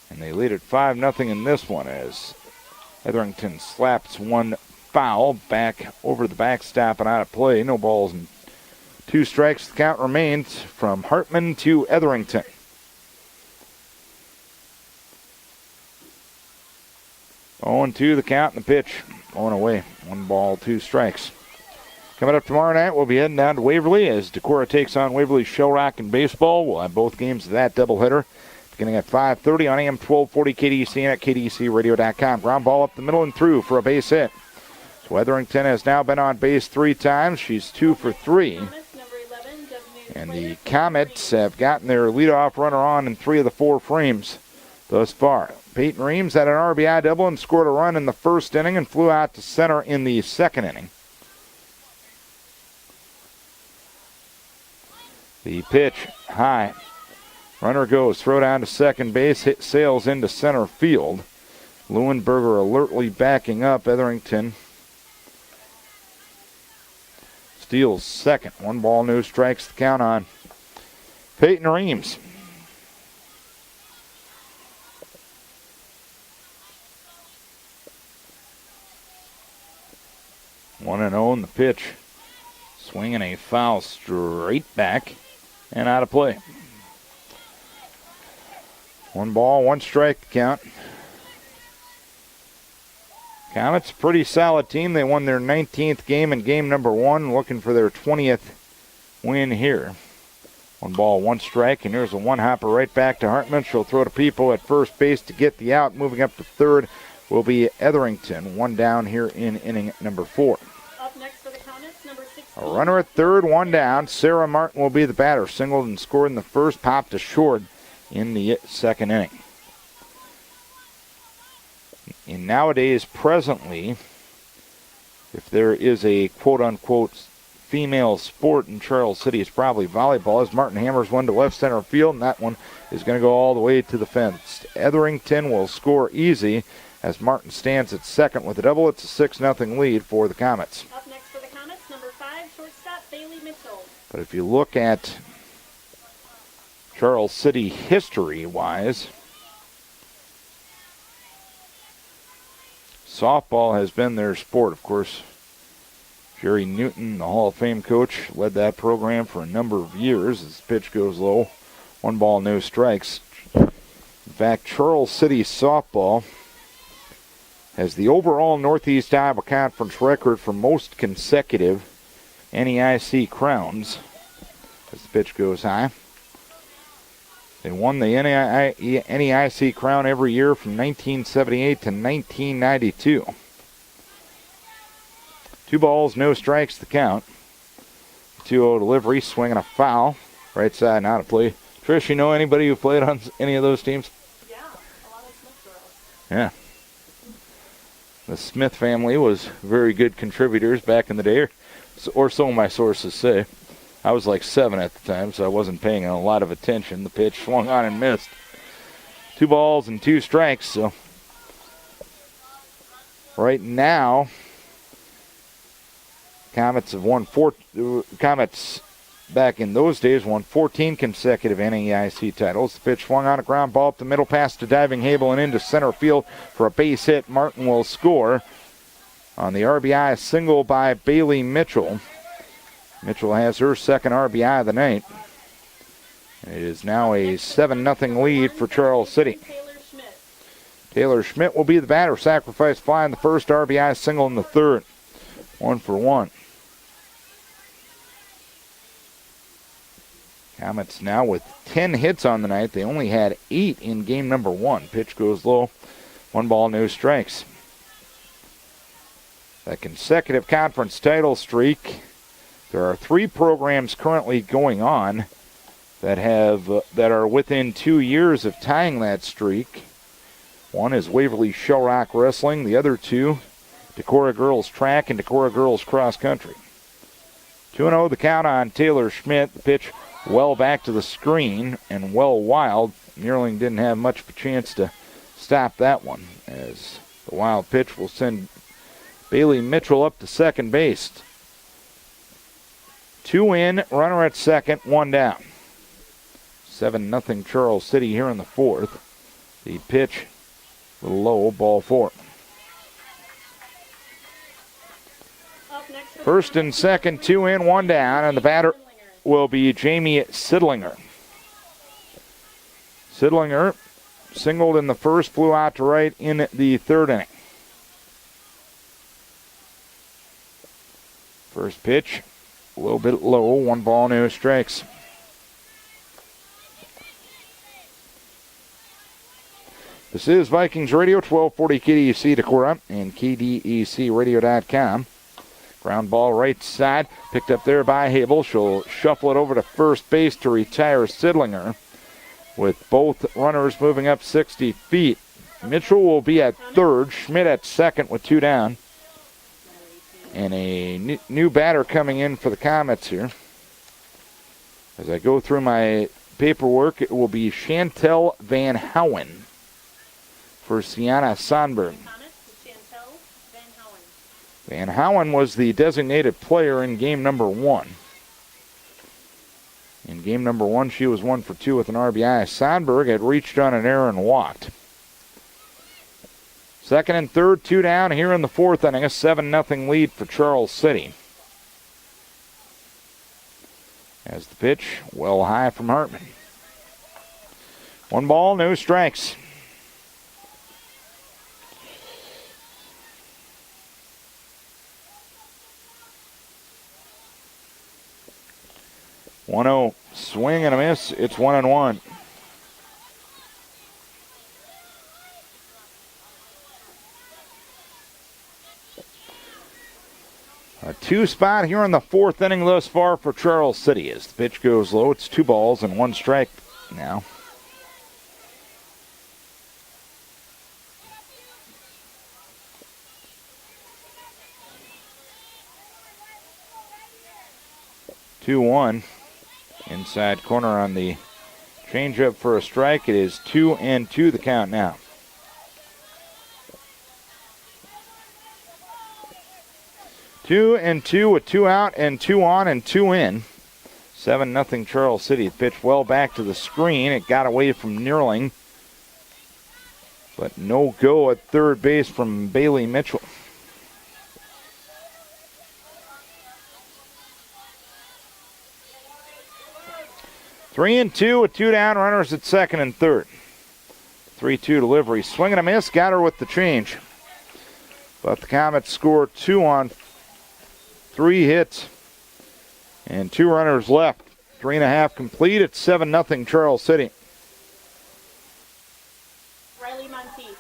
And they lead at 5-0 in this one as Etherington slaps 1 foul back over the backstop and out of play. No balls and 2 strikes. The count remains from Hartman to Etherington. Oh, and 2 the count and the pitch. Going away. 1 ball, 2 strikes. Coming up tomorrow night, we'll be heading down to Waverly as Decorah takes on Waverly Shellrock in baseball. We'll have both games of that doubleheader beginning at 5:30 on AM 1240 KDC and at KDCRadio.com. Ground ball up the middle and through for a base hit. So Etherington has now been on base 3 times. She's 2 for 3. And the Comets have gotten their leadoff runner on in 3 of the 4 frames thus far. Peyton Reams had an RBI double and scored a run in the first inning and flew out to center in the second inning. The pitch, high. Runner goes, throw down to second base, hit sails into center field. Leuenberger alertly backing up. Etherington steals second. 1 ball, no strikes to count on Peyton Reams. One and 0 in the pitch. Swinging a foul straight back and out of play. 1 ball, 1 strike to count. Comets, pretty solid team. They won their 19th game in game number 1, looking for their 20th win here. 1 ball, 1 strike, and here's a one-hopper right back to Hartman. She'll throw to People at first base to get the out. Moving up to third will be Etherington. 1 down here in inning number 4. Up next for the Comets, number 16. A runner at third, 1 down. Sarah Martin will be the batter. Singled and scored in the first, popped to short in the second inning. And nowadays, presently, if there is a quote-unquote female sport in Charles City, it's probably volleyball, as Martin hammers one to left center field, and that one is going to go all the way to the fence. Etherington will score easy as Martin stands at second with a double. It's a 6-0 lead for the Comets. Up next for the Comets, number 5, shortstop Bailey Mitchell. But if you look at Charles City history-wise, softball has been their sport. Of course, Jerry Newton, the Hall of Fame coach, led that program for a number of years as the pitch goes low. 1 ball, no strikes. In fact, Charles City softball has the overall Northeast Iowa Conference record for most consecutive NEIC crowns as the pitch goes high. They won the NEIC crown every year from 1978 to 1992. 2 balls, no strikes, the count. 2-0 delivery, swinging a foul. Right side, not a play. Trish, you know anybody who played on any of those teams? Yeah, a lot of Smith girls. Yeah. The Smith family was very good contributors back in the day, or so my sources say. I was like 7 at the time, so I wasn't paying a lot of attention. The pitch swung on and missed. 2 balls and 2 strikes, so right now, Comets have won Comets back in those days won 14 consecutive NEIC titles. The pitch swung on a ground ball up the middle, pass to diving Hable and into center field for a base hit. Martin will score on the RBI single by Bailey Mitchell. Mitchell has her second RBI of the night. It is now a 7-0 lead for Charles City. Taylor Schmidt will be the batter. Sacrifice fly in the first, RBI single in the third. 1 for 1. Comets now with 10 hits on the night. They only had 8 in game number 1. Pitch goes low. 1 ball, no strikes. That consecutive conference title streak. There are 3 programs currently going on that are within 2 years of tying that streak. One is Waverly Shellrock Wrestling. The other 2, Decorah Girls Track and Decorah Girls Cross Country. 2-0 the count on Taylor Schmidt. The pitch well back to the screen and well wild. Neerling didn't have much of a chance to stop that one, as the wild pitch will send Bailey Mitchell up to second base. 2 in, runner at second, 1 down. 7-0 Charles City here in the 4th. The pitch a little low, ball 4. First and second, 2 in, 1 down, and the batter will be Jamie Sidlinger. Sidlinger singled in the first, flew out to right in the 3rd inning. First pitch, a little bit low, 1 ball, no strikes. This is Vikings Radio, 1240 KDEC Decorah and KDECradio.com. Ground ball right side, picked up there by Hable. She'll shuffle it over to first base to retire Sidlinger, with both runners moving up 60 feet. Mitchell will be at third, Schmidt at second with 2 down. And a new batter coming in for the Comets here. As I go through my paperwork, it will be Chantel Van Houen for Sienna Sonberg. Van Houen was the designated player in game number 1. In game number 1, she was 1 for 2 with an RBI. Sonberg had reached on an error and walked. Second and third, 2 down here in the 4th inning. A 7-0 lead for Charles City. As the pitch, well high from Hartman. 1 ball, no strikes. 1-0. Swing and a miss. It's 1-1. A 2 spot here in the 4th inning thus far for Charles City. As the pitch goes low, it's 2 balls and 1 strike now. Two one, inside corner on the changeup for a strike. It is 2-2 the count now. Two and two with 2 out and 2 on and 2 in. 7-0 Charles City. Pitched well back to the screen. It got away from Neerling. But no go at third base from Bailey Mitchell. Three and two with 2 down, runners at second and third. 3-2 delivery. Swing and a miss. Got her with the change. But the Comets score 2 on 3 hits and 2 runners left. 3.5 complete. It's 7-0 Charles City. Riley Monteith.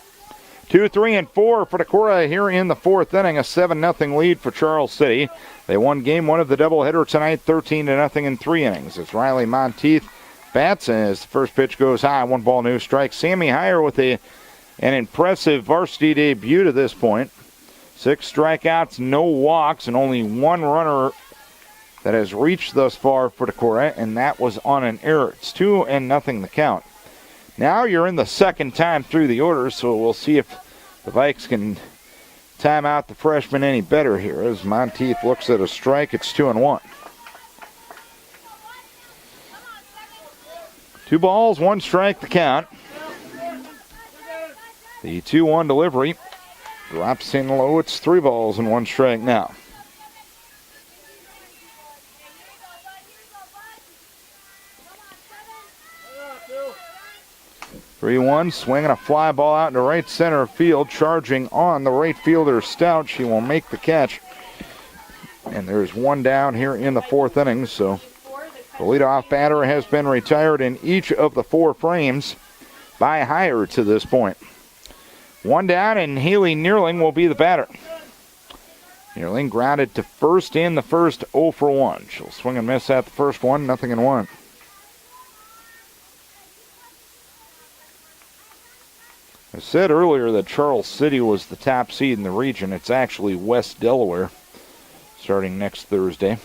2, 3, and 4 for Decorah here in the 4th inning. A 7-0 lead for Charles City. They won game 1 of the doubleheader tonight, 13-0 in 3 innings. It's Riley Monteith bats as the first pitch goes high. 1 ball, no strike. Sammy Heyer with an impressive varsity debut to this point. 6 strikeouts, no walks, and only 1 runner that has reached thus far for Decorah, and that was on an error. It's 2-0 the count. Now you're in the second time through the order, so we'll see if the Vikes can time out the freshman any better here. As Monteith looks at a strike, it's 2-1. 2 balls, 1 strike the count. The 2-1 delivery drops in low. It's 3 balls and 1 strike now. 3-1, swinging a fly ball out into right center field, charging on the right fielder Stout. She will make the catch. And there's 1 down here in the 4th inning, so the leadoff batter has been retired in each of the 4 frames by Heyer to this point. 1 down, and Haley Neerling will be the batter. Neerling grounded to first in the first, 0 for 1. She'll swing and miss at the first one, 0-1. I said earlier that Charles City was the top seed in the region. It's actually West Delaware starting next Thursday.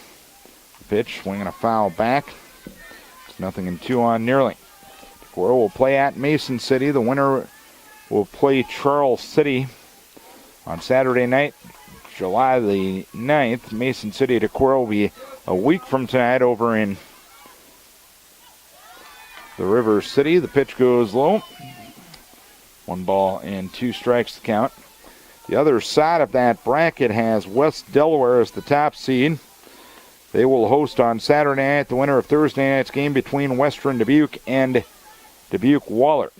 Pitch, swinging a foul back. It's 0-2 on Neerling. Decorah will play at Mason City. The winner will play Charles City on Saturday night, July the 9th. Mason City Decorah will be a week from tonight over in the River City. The pitch goes low. 1 ball and 2 strikes to count. The other side of that bracket has West Delaware as the top seed. They will host on Saturday night the winner of Thursday night's game between Western Dubuque and Dubuque Waller.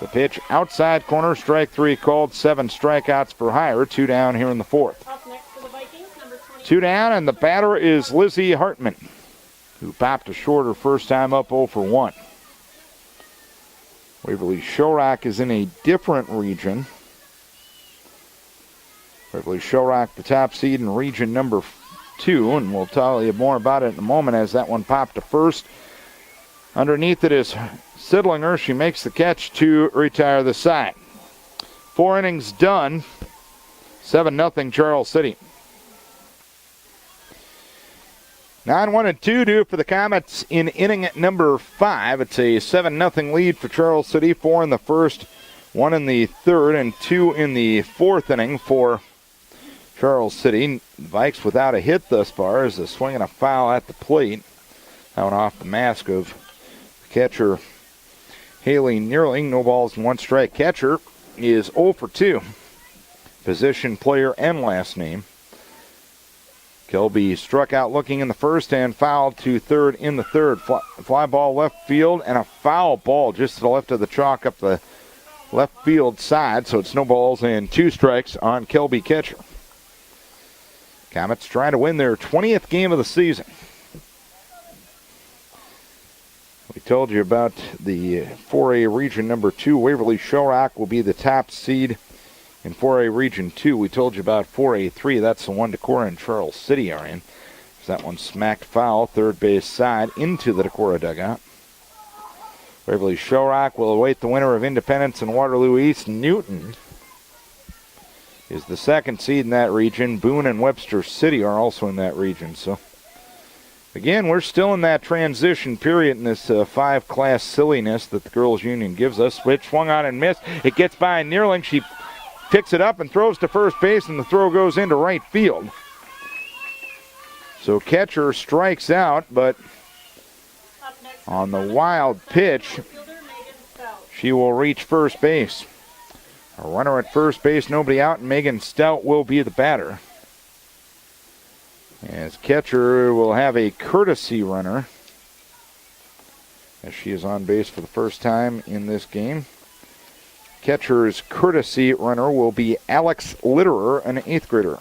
The pitch outside corner, strike 3 called, 7 strikeouts for Heyer. 2 down here in the 4th. Up next for the Vikings, number 20. 2 down, and the batter is Lizzie Hartman, who popped a shorter first time up 0 for 1. Waverly Showrock is in a different region. Waverly Showrock, the top seed in region number 2, and we'll tell you more about it in a moment as that one popped to first. Underneath it is Sidlinger. She makes the catch to retire the side. 4 innings done. 7-0 Charles City. 9-1-2 due for the Comets in inning number 5. It's a 7-0 lead for Charles City. 4 in the first, 1 in the third, and 2 in the 4th inning for Charles City. Vikes without a hit thus far as a swing and a foul at the plate. That one off the mask of the catcher Haley Neerling. No balls and 1 strike. Catcher is 0 for 2. Position, player, and last name. Kelby struck out looking in the first and fouled to third in the third. Fly ball left field and a foul ball just to the left of the chalk up the left field side. So it's no balls and 2 strikes on Kelby catcher. Comets trying to win their 20th game of the season. told you about the 4A Region number 2. Waverly Shellrock will be the top seed in 4A Region 2. We told you about 4A3. That's the one Decorah and Charles City are in. That one smacked foul, third base side, into the Decorah dugout. Waverly Shellrock will await the winner of Independence and Waterloo East. Newton is the second seed in that region. Boone and Webster City are also in that region. So, again, we're still in that transition period in this five-class silliness that the girls' union gives us. Switch swung on and missed. It gets by Neerling. She picks it up and throws to first base, and the throw goes into right field. So catcher strikes out, but on the wild pitch, she will reach first base. A runner at first base, nobody out, and Megan Stout will be the batter. As catcher will have a courtesy runner, as she is on base for the first time in this game. Catcher's courtesy runner will be Alex Litterer, an 8th grader.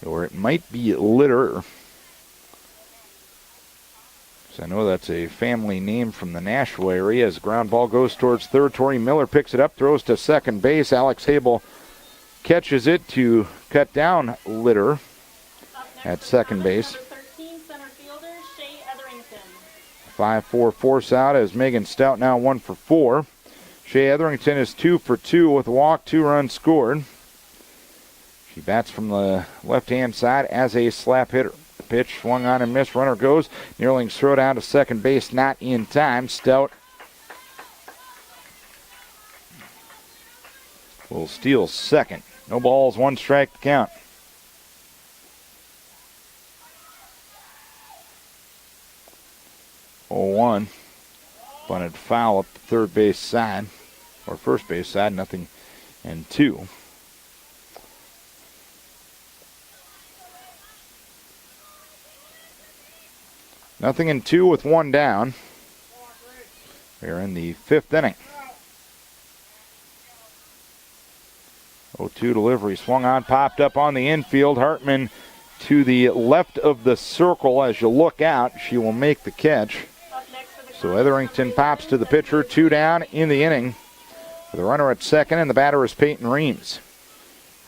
Or it might be Litter. So I know that's a family name from the Nashville area. As the ground ball goes towards third, Tori Miller picks it up, throws to second base. Alex Habel catches it to cut down Litter at second base. 13, center fielder, Shea Etherington. 5-4 force out as Megan Stout now 1 for 4. Shea Etherington is 2 for 2 with a walk, 2 runs scored. She bats from the left-hand side as a slap hitter. The pitch swung on and missed. Runner goes. Neerling's throw down to second base, not in time. Stout will steal second. No balls, 1 strike to count. Oh, 1. Bunted foul up the third base side, or first base side, nothing and 2. Nothing in 2 with 1 down. We're in the 5th inning. 0-2 delivery. Swung on, popped up on the infield. Hartman to the left of the circle. As you look out, she will make the catch. So Etherington pops to the pitcher. 2 down in the inning. With a runner at second, and the batter is Peyton Reams.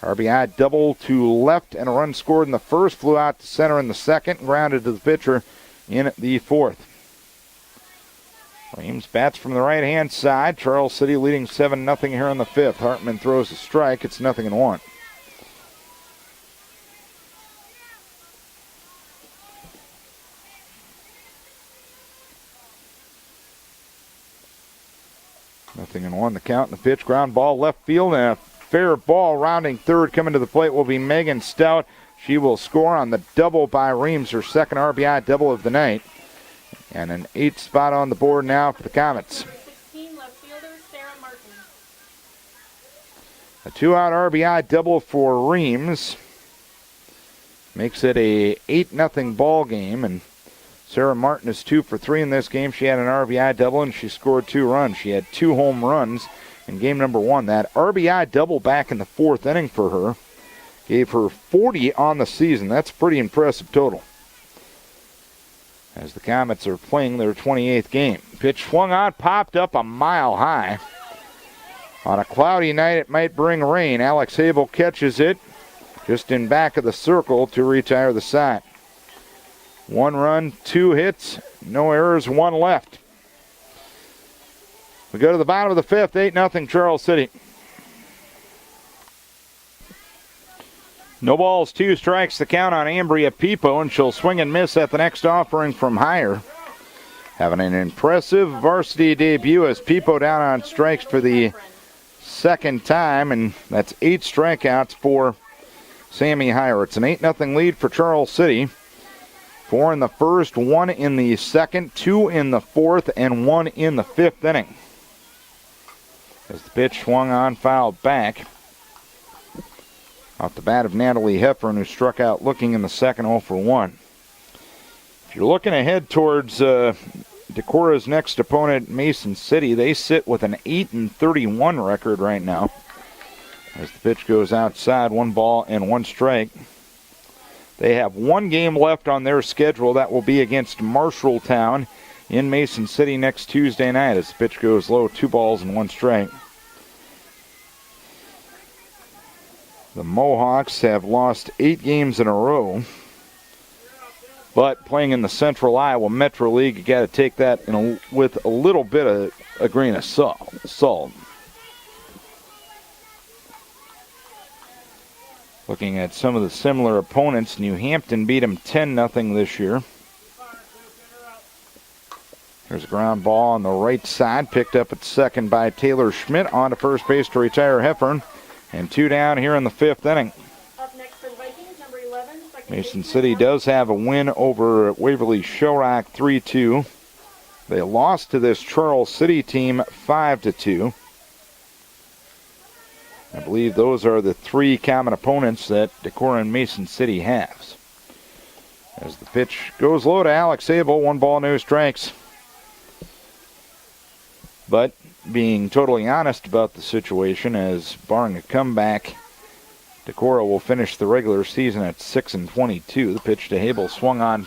RBI double to left, and a run scored in the first. Flew out to center in the second, grounded to the pitcher in the 4th. Reams bats from the right-hand side. Charles City leading 7-0 here in the 5th. Hartman throws a strike. It's 0-1. Nothing in 1. The count and the pitch. Ground ball left field, and a fair ball rounding third. Coming to the plate will be Megan Stout. She will score on the double by Reams, her second RBI double of the night. And an 8th spot on the board now for the Comets. Number 16, left fielder, Sarah Martin. A 2-out RBI double for Reams makes it a 8-0 ball game. And Sarah Martin is 2 for 3 in this game. She had an RBI double and she scored 2 runs. She had 2 home runs in game number 1. That RBI double back in the 4th inning for her gave her 40 on the season. That's a pretty impressive total. As the Comets are playing their 28th game. Pitch swung on, popped up a mile high. On a cloudy night, it might bring rain. Alex Habel catches it just in back of the circle to retire the side. 1 run, 2 hits, no errors, 1 left. We go to the bottom of the 5th, 8-0 Charles City. No balls, 2 strikes to count on Ambria Pipo, and she'll swing and miss at the next offering from higher. Having an impressive varsity debut as Pipo down on strikes for the 2nd time, and that's 8 strikeouts for Sammy Hire. It's an 8-0 lead for Charles City. 4 in the 1st, 1 in the 2nd, 2 in the 4th, and 1 in the 5th inning. As the pitch swung on, fouled back. Off the bat of Natalie Heffern, who struck out looking in the 2nd, 0 for 1. If you're looking ahead towards Decorah's next opponent, Mason City, they sit with an 8-31 record right now. As the pitch goes outside, 1 ball and 1 strike. They have 1 game left on their schedule. That will be against Marshalltown in Mason City next Tuesday night. As the pitch goes low, 2 balls and 1 strike. The Mohawks have lost 8 games in a row. But playing in the Central Iowa Metro League, you got to take that with a little bit of a grain of salt. Looking at some of the similar opponents, New Hampton beat them 10-0 this year. There's a ground ball on the right side, picked up at second by Taylor Schmidt, on to first base to retire Heffern. And 2 down here in the 5th inning. Up next for the Vikings, number 11. Mason City does have a win over Waverly Shellrock 3-2. They lost to this Charles City team 5-2. I believe those are the 3 common opponents that Decorah and Mason City has. As the pitch goes low to Alex Abel, 1 ball, no strikes. But being totally honest about the situation, as barring a comeback, Decorah will finish the regular season at 6-22. The pitch to Abel swung on,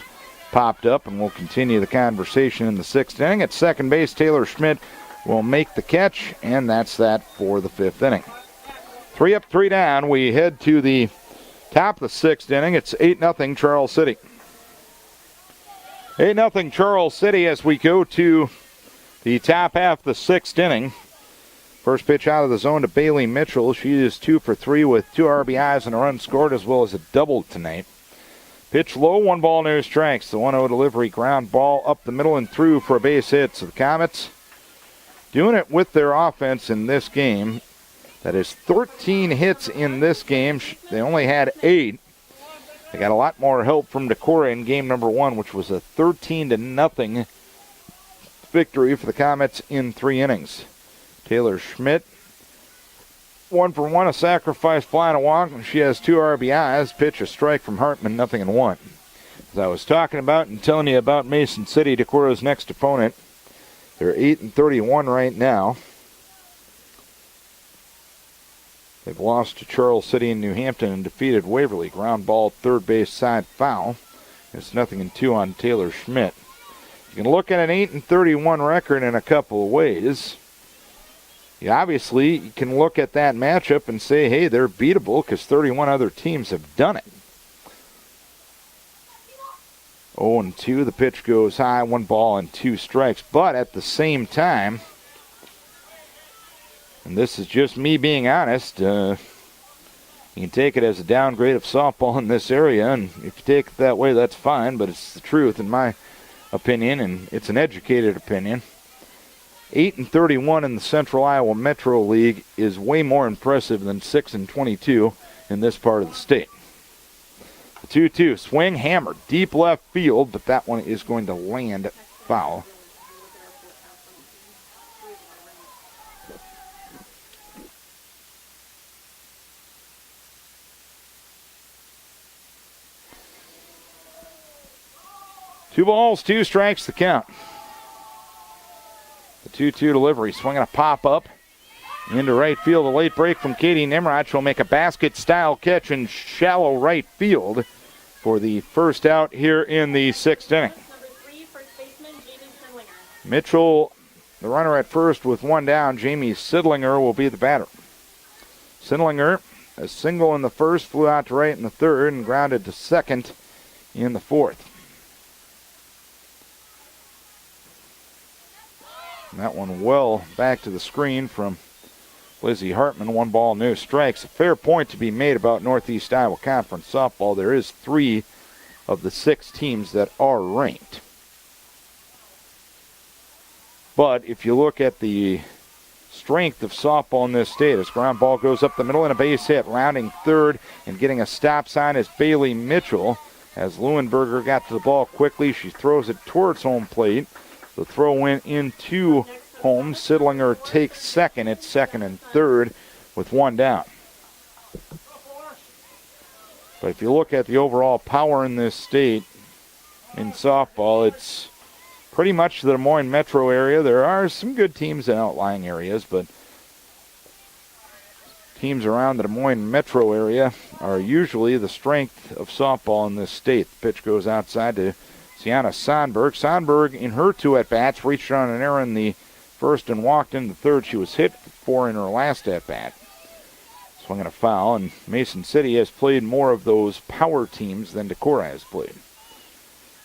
popped up, and we'll continue the conversation in the 6th inning. At second base, Taylor Schmidt will make the catch, and that's that for the 5th inning. 3 up, 3 down. We head to the top of the 6th inning. It's 8-0 Charles City. 8-0 Charles City as we go to the top half of the 6th inning. First pitch out of the zone to Bailey Mitchell. She is 2 for 3 with 2 RBIs and a run scored, as well as a double tonight. Pitch low, 1 ball, no strikes. The 1-0 delivery, ground ball up the middle and through for a base hit. So the Comets doing it with their offense in this game. That is 13 hits in this game. They only had 8. They got a lot more help from Decorah in game number 1, which was a 13-0 victory for the Comets in 3 innings. Taylor Schmidt, 1 for 1, a sacrifice fly and a walk. She has 2 RBIs. Pitch, a strike from Hartman, 0-1. As I was talking about and telling you about Mason City, Decorah's next opponent, they're 8-31 right now. They've lost to Charles City and New Hampton and defeated Waverly. Ground ball, third base side foul. It's 0-2 on Taylor Schmidt. You can look at an 8-31 record in a couple of ways. You can look at that matchup and say, hey, they're beatable because 31 other teams have done it. 0-2, the pitch goes high, 1 ball and 2 strikes. But at the same time, and this is just me being honest, you can take it as a downgrade of softball in this area, and if you take it that way, that's fine, but it's the truth in my opinion, and it's an educated opinion. 8-31 in the Central Iowa Metro League is way more impressive than 6-22 in this part of the state. The 2-2 swing, hammer, deep left field, but that one is going to land foul. Two balls, 2 strikes, the count. The 2-2 delivery, swinging a pop-up into right field. A late break from Katie Nimrach will make a basket-style catch in shallow right field for the first out here in the 6th inning. Number 3, first baseman, Jamie Sindlinger. Mitchell, the runner at first with 1 down. Jamie Sidlinger will be the batter. Sidlinger, a single in the first, flew out to right in the 3rd, and grounded to second in the 4th. And that one well back to the screen from Lizzie Hartman. 1 ball, no strikes. A fair point to be made about Northeast Iowa Conference softball. There is 3 of the 6 teams that are ranked. But if you look at the strength of softball in this state, as ground ball goes up the middle and a base hit, rounding 3rd and getting a stop sign is Bailey Mitchell. As Leuenberger got to the ball quickly, she throws it towards home plate. The throw went into home. Sidlinger takes second. It's 2nd and 3rd with 1 down. But if you look at the overall power in this state in softball, it's pretty much the Des Moines metro area. There are some good teams in outlying areas, but teams around the Des Moines metro area are usually the strength of softball in this state. The pitch goes outside to Sienna Sonberg. Sonberg, in her 2 at-bats, reached on an error in the first and walked in the third. She was hit 4 in her last at-bat. Swinging a foul, and Mason City has played more of those power teams than Decorah has played.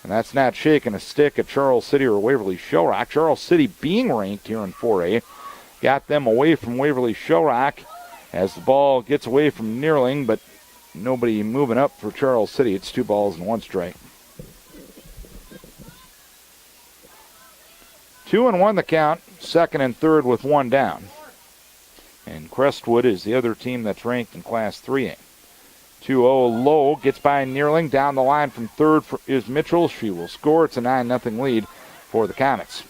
And that's not shaking a stick at Charles City or Waverly Shellrock. Charles City being ranked here in 4A got them away from Waverly Shellrock as the ball gets away from Neerling, but nobody moving up for Charles City. It's 2 balls and 1 strike. 2-1 the count, second and third with 1 down. And Crestwood is the other team that's ranked in Class 3A. 2-0 low, gets by Neerling. Down the line from third is Mitchell. She will score. It's a 9-0 lead for the Comets.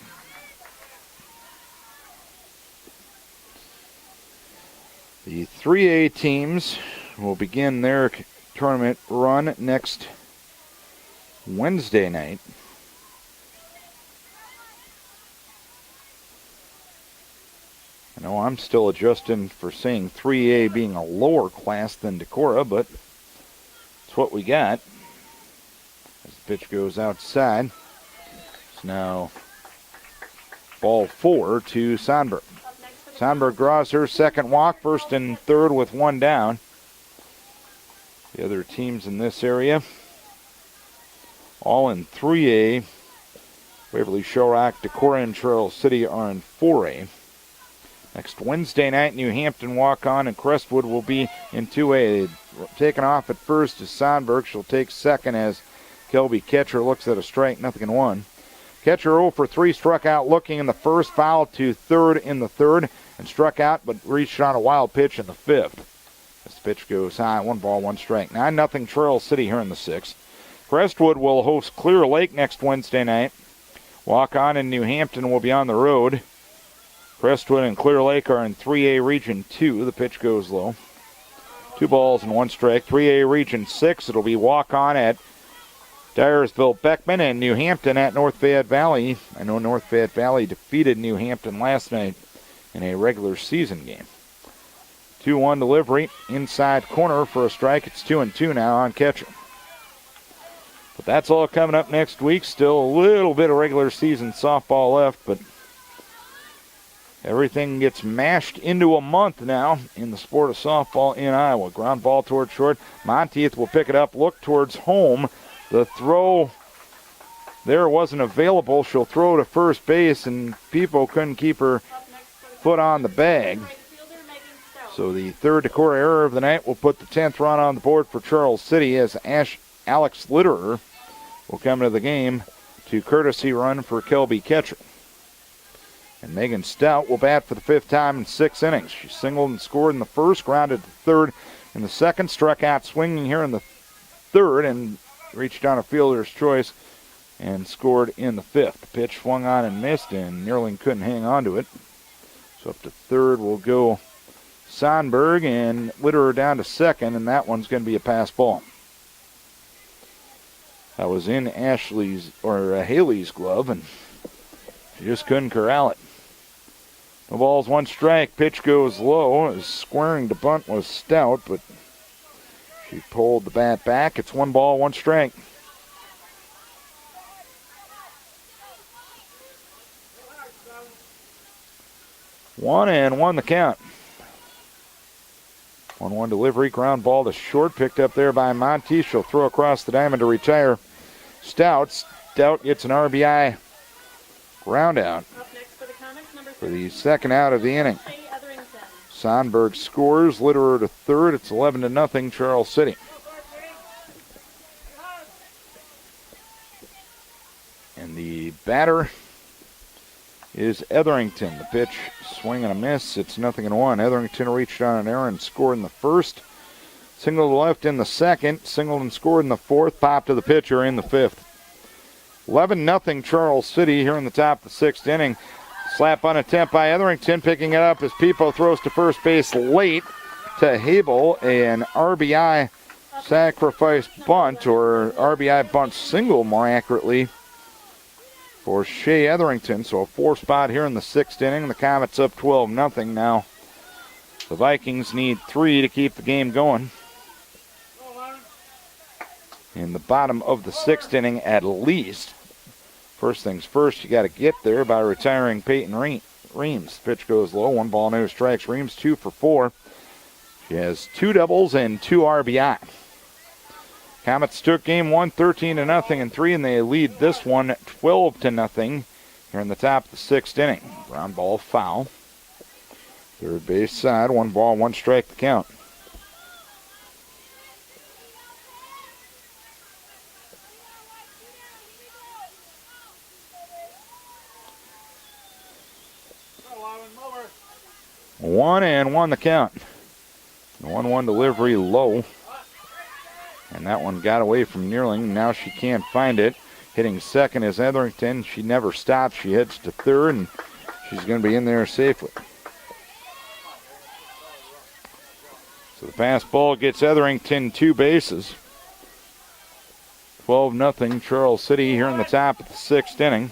The 3A teams will begin their tournament run next Wednesday night. I know I'm still adjusting for saying 3A being a lower class than Decorah, but it's what we got. As the pitch goes outside, it's now ball 4 to Sonberg. Sonberg draws her second walk, first and third with 1 down. The other teams in this area, all in 3A. Waverly Shellrock, Decorah, and Charles City are in 4A. Next Wednesday night, New Hampton walk-on and Crestwood will be in 2A. Taking off at first is Sonberg. She'll take second as Kelby Ketcher looks at a strike, 0-1. Ketcher 0 for 3, struck out looking in the first, fouled to third in the third, and struck out but reached on a wild pitch in the fifth. This pitch goes high, 1 ball, 1 strike. 9-0 Charles City here in the sixth. Crestwood will host Clear Lake next Wednesday night. Walk-on in New Hampton will be on the road. Crestwood and Clear Lake are in 3A Region 2. The pitch goes low. 2 balls and 1 strike. 3A Region 6, it'll be walk-on at Dyersville Beckman and New Hampton at North Fayette Valley. I know North Fayette Valley defeated New Hampton last night in a regular season game. 2-1 delivery, inside corner for a strike. It's 2-2 now on Ketcher. But that's all coming up next week. Still a little bit of regular season softball left, but everything gets mashed into a month now in the sport of softball in Iowa. Ground ball towards short. Monteith will pick it up, look towards home. The throw there wasn't available. She'll throw to first base, and Pipo couldn't keep her foot on the bag. So the third Decorah error of the night will put the 10th run on the board for Charles City as Alex Litterer will come to the game to courtesy run for Kelby Ketcher. And Megan Stout will bat for the 5th time in 6 innings. She singled and scored in the first, grounded to third in the second, struck out swinging here in the third, and reached on a fielder's choice and scored in the 5th. The pitch swung on and missed, and Neerling couldn't hang on to it. So up to third will go Sonberg, and Litterer down to second, and that one's going to be a pass ball. That was in Haley's glove, and she just couldn't corral it. The ball's 1 strike. Pitch goes low. Squaring to bunt was Stout, but she pulled the bat back. It's 1 ball, 1 strike. One and 1 the count. 1-1 delivery. Ground ball to short. Picked up there by Monty. She'll throw across the diamond to retire Stout. Stout gets an RBI ground out for the second out of the inning. Sonberg scores. Litterer to third. It's 11-0 Charles City. And the batter is Etherington. The pitch, swing and a miss. It's 0-1. Etherington reached on an error and scored in the first. Single to left in the second. Singled and scored in the fourth. Pop to the pitcher in the fifth. 11-0 Charles City here in the top of the 6th inning. Slap on attempt by Etherington, picking it up as Pipo throws to first base late to Habel. An RBI sacrifice bunt, or RBI bunt single more accurately, for Shea Etherington. So a 4 spot here in the 6th inning. The Comets up 12-0 now. The Vikings need 3 to keep the game going. In the bottom of the 6th inning at least. First things first, you got to get there by retiring Peyton Reams. Pitch goes low, 1 ball, no strikes. Reams 2 for 4. She has 2 doubles and 2 RBI. Comets took game 1 13-0 in 3, and they lead this one 12-0 here in the top of the 6th inning. Ground ball foul. Third base side, 1 ball, 1 strike the count. One and 1 the count. The 1-1 delivery low. And that one got away from Neerling. Now she can't find it. Hitting second is Etherington. She never stops. She heads to third, and she's going to be in there safely. So the fastball gets Etherington 2 bases. 12-0 Charles City here in the top of the 6th inning.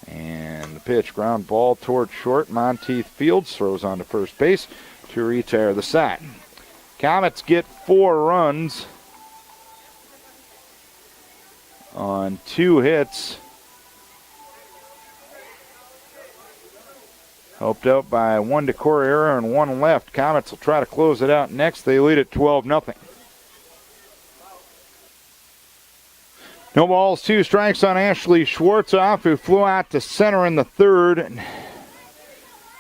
And the pitch, ground ball toward short. Monteith Fields throws on to first base to retire the side. Comets get 4 runs on 2 hits. Helped out by 1 Decore error and 1 left. Comets will try to close it out next. They lead at 12-0. No balls, 2 strikes on Ashley Schwartzoff, who flew out to center in the 3rd.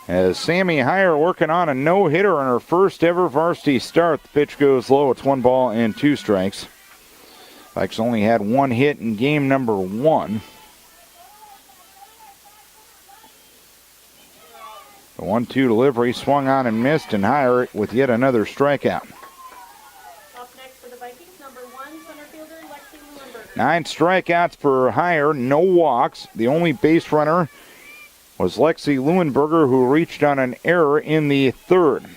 As Sammy Heyer working on a no-hitter in her first ever varsity start. The pitch goes low. It's 1 ball and 2 strikes. Vikes only had 1 hit in game number 1. The 1-2 delivery swung on and missed, and Heyer with yet another strikeout. Up next for the Vikings, number 1, center fielder Lexi Leuenberger. 9 strikeouts for Heyer, no walks. The only base runner was Lexi Leuenberger, who reached on an error in the 3rd.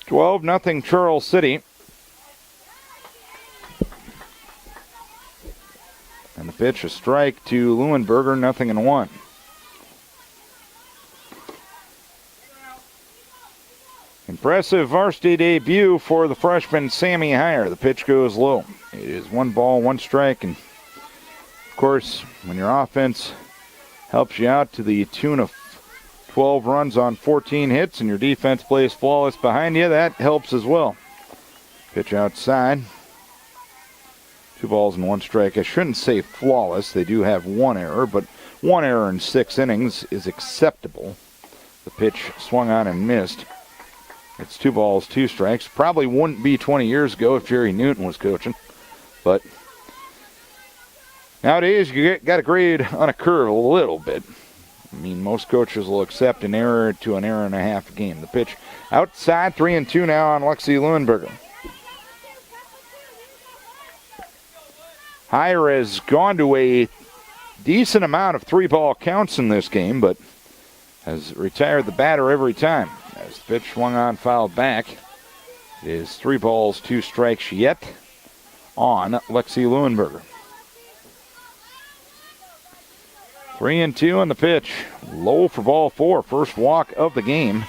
12-0 Charles City. And the pitch, a strike to Leuenberger, 0-1. Impressive varsity debut for the freshman Sammy Heyer. The pitch goes low. It is 1 ball, 1 strike, and of course, when your offense helps you out to the tune of 12 runs on 14 hits and your defense plays flawless behind you, that helps as well. Pitch outside. 2 balls and 1 strike. I shouldn't say flawless. They do have 1 error, but 1 error in 6 innings is acceptable. The pitch swung on and missed. It's 2 balls, 2 strikes. Probably wouldn't be 20 years ago if Jerry Newton was coaching, but nowadays, you got to grade on a curve a little bit. I mean, most coaches will accept an error to an error and a half a game. The pitch outside, 3-2 now on Lexi Leuenberger. Heyer has gone to a decent amount of 3-ball counts in this game, but has retired the batter every time. As the pitch swung on, fouled back. It is 3 balls, 2 strikes yet on Lexi Leuenberger. 3-2 on the pitch. Low for ball 4. First walk of the game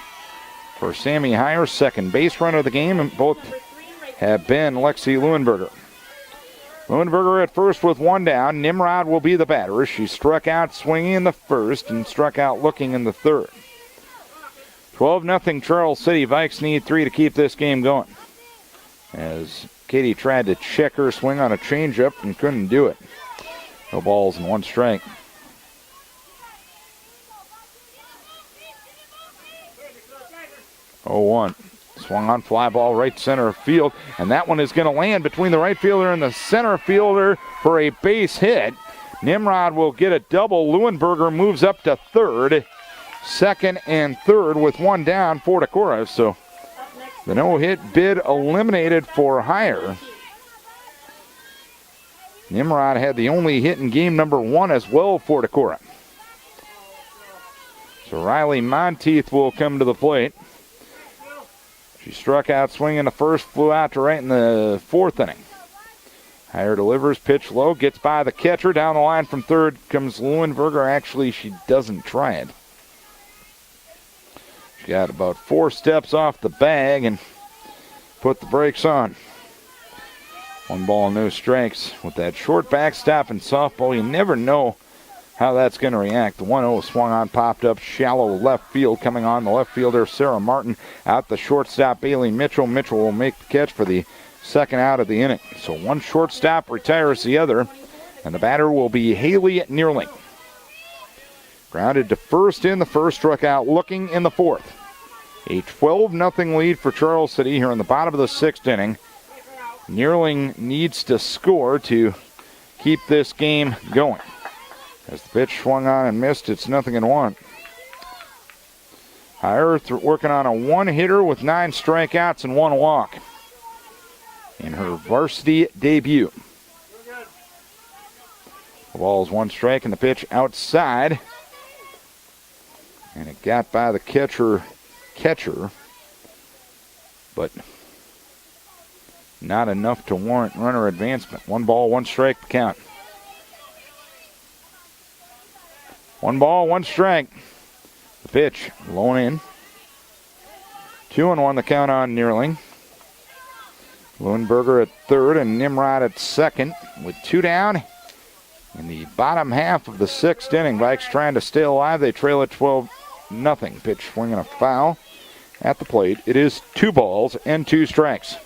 for Sammy Heyer. Second base runner of the game, and both have been Lexi Leuenberger. Leuenberger at first with 1 down. Nimrod will be the batter. She struck out swinging in the 1st and struck out looking in the 3rd. 12-0 Charles City. Vikes need 3 to keep this game going. As Katie tried to check her swing on a changeup and couldn't do it. No balls and 1 strike. Oh, 1. Swung on, fly ball right center field, and that one is going to land between the right fielder and the center fielder for a base hit. Nimrod will get a double. Leuenberger moves up to 3rd. 2nd and 3rd with 1 down for Decorah. So the no-hit bid eliminated for Heyer. Nimrod had the only hit in game number 1 as well for Decorah. So Riley Monteith will come to the plate. She struck out swinging the 1st, flew out to right in the 4th inning. Heyer delivers, pitch low, gets by the catcher. Down the line from 3rd comes Leuenberger. Actually, she doesn't try it. got about 4 steps off the bag and put the brakes on. 1 ball, no strikes. With that short backstop in softball, you never know how that's going to react. The 1-0 swung on, popped up shallow left field. Coming on, the left fielder, Sarah Martin. Out the shortstop, Bailey Mitchell. Mitchell will make the catch for the second out of the inning. So one shortstop retires the other, and the batter will be Haley Neerling. Grounded to first in the first, struck out looking in the fourth. A 12-0 lead for Charles City here in the bottom of the 6th inning. Neerling needs to score to keep this game going. As the pitch swung on and missed, it's 0-1. Heyer working on a 1-hitter with 9 strikeouts and 1 walk in her varsity debut. The ball is 1 strike and the pitch outside. And it got by the catcher, but not enough to warrant runner advancement. 1 ball, 1 strike to count. 1 ball, 1 strike. The pitch, low and in. 2-1 the count on Neerling. Leuenberger at third and Nimrod at second with 2 down. In the bottom half of the 6th inning, Vikes trying to stay alive. They trail at 12-0. Pitch swinging a foul at the plate. It is 2 balls and 2 strikes.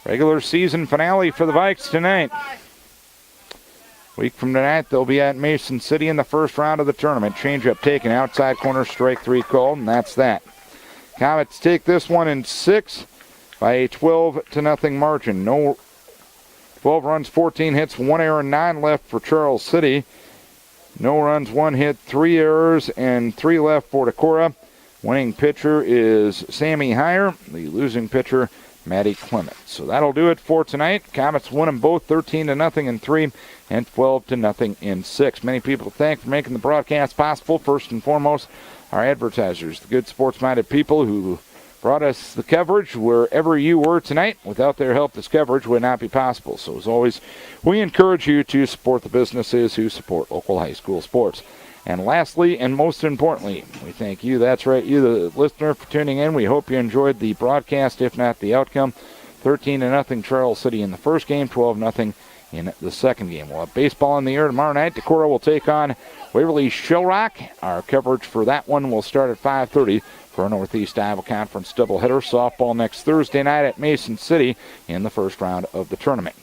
Regular season finale for the Vikes tonight. Week from tonight, they'll be at Mason City in the first round of the tournament. Changeup taken, outside corner, strike 3 called, and that's that. Comets take this one in 6 by a 12-0 margin. No 12 runs, 14 hits, 1 error, 9 left for Charles City. No runs, 1 hit, 3 errors, and 3 left for Decorah. Winning pitcher is Sammy Heyer. The losing pitcher, Maddie Clement. So that'll do it for tonight. Comets win them both 13-0 in 3 and 12-0 in 6. Many people to thank for making the broadcast possible. First and foremost, our advertisers, the good sports-minded people who brought us the coverage wherever you were tonight. Without their help, this coverage would not be possible. So as always, we encourage you to support the businesses who support local high school sports. And lastly, and most importantly, we thank you, that's right, you, the listener, for tuning in. We hope you enjoyed the broadcast, if not the outcome. 13-0 Charles City in the first game, 12-0 in the second game. We'll have baseball in the air tomorrow night. Decorah will take on Waverly Shellrock. Our coverage for that one will start at 5:30 for a Northeast Iowa Conference doubleheader. Softball next Thursday night at Mason City in the first round of the tournament.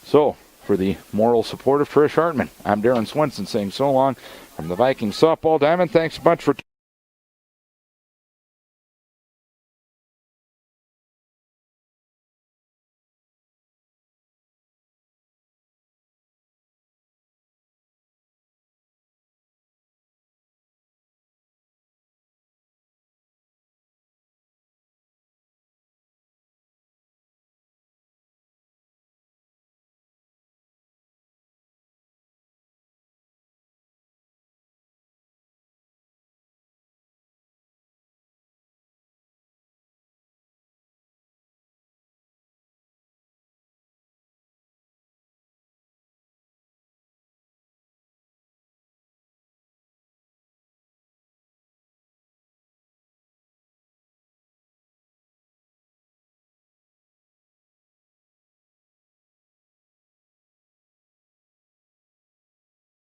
So, for the moral support of Trish Hartman, I'm Darren Swenson saying so long from the Vikings softball diamond. Thanks a bunch for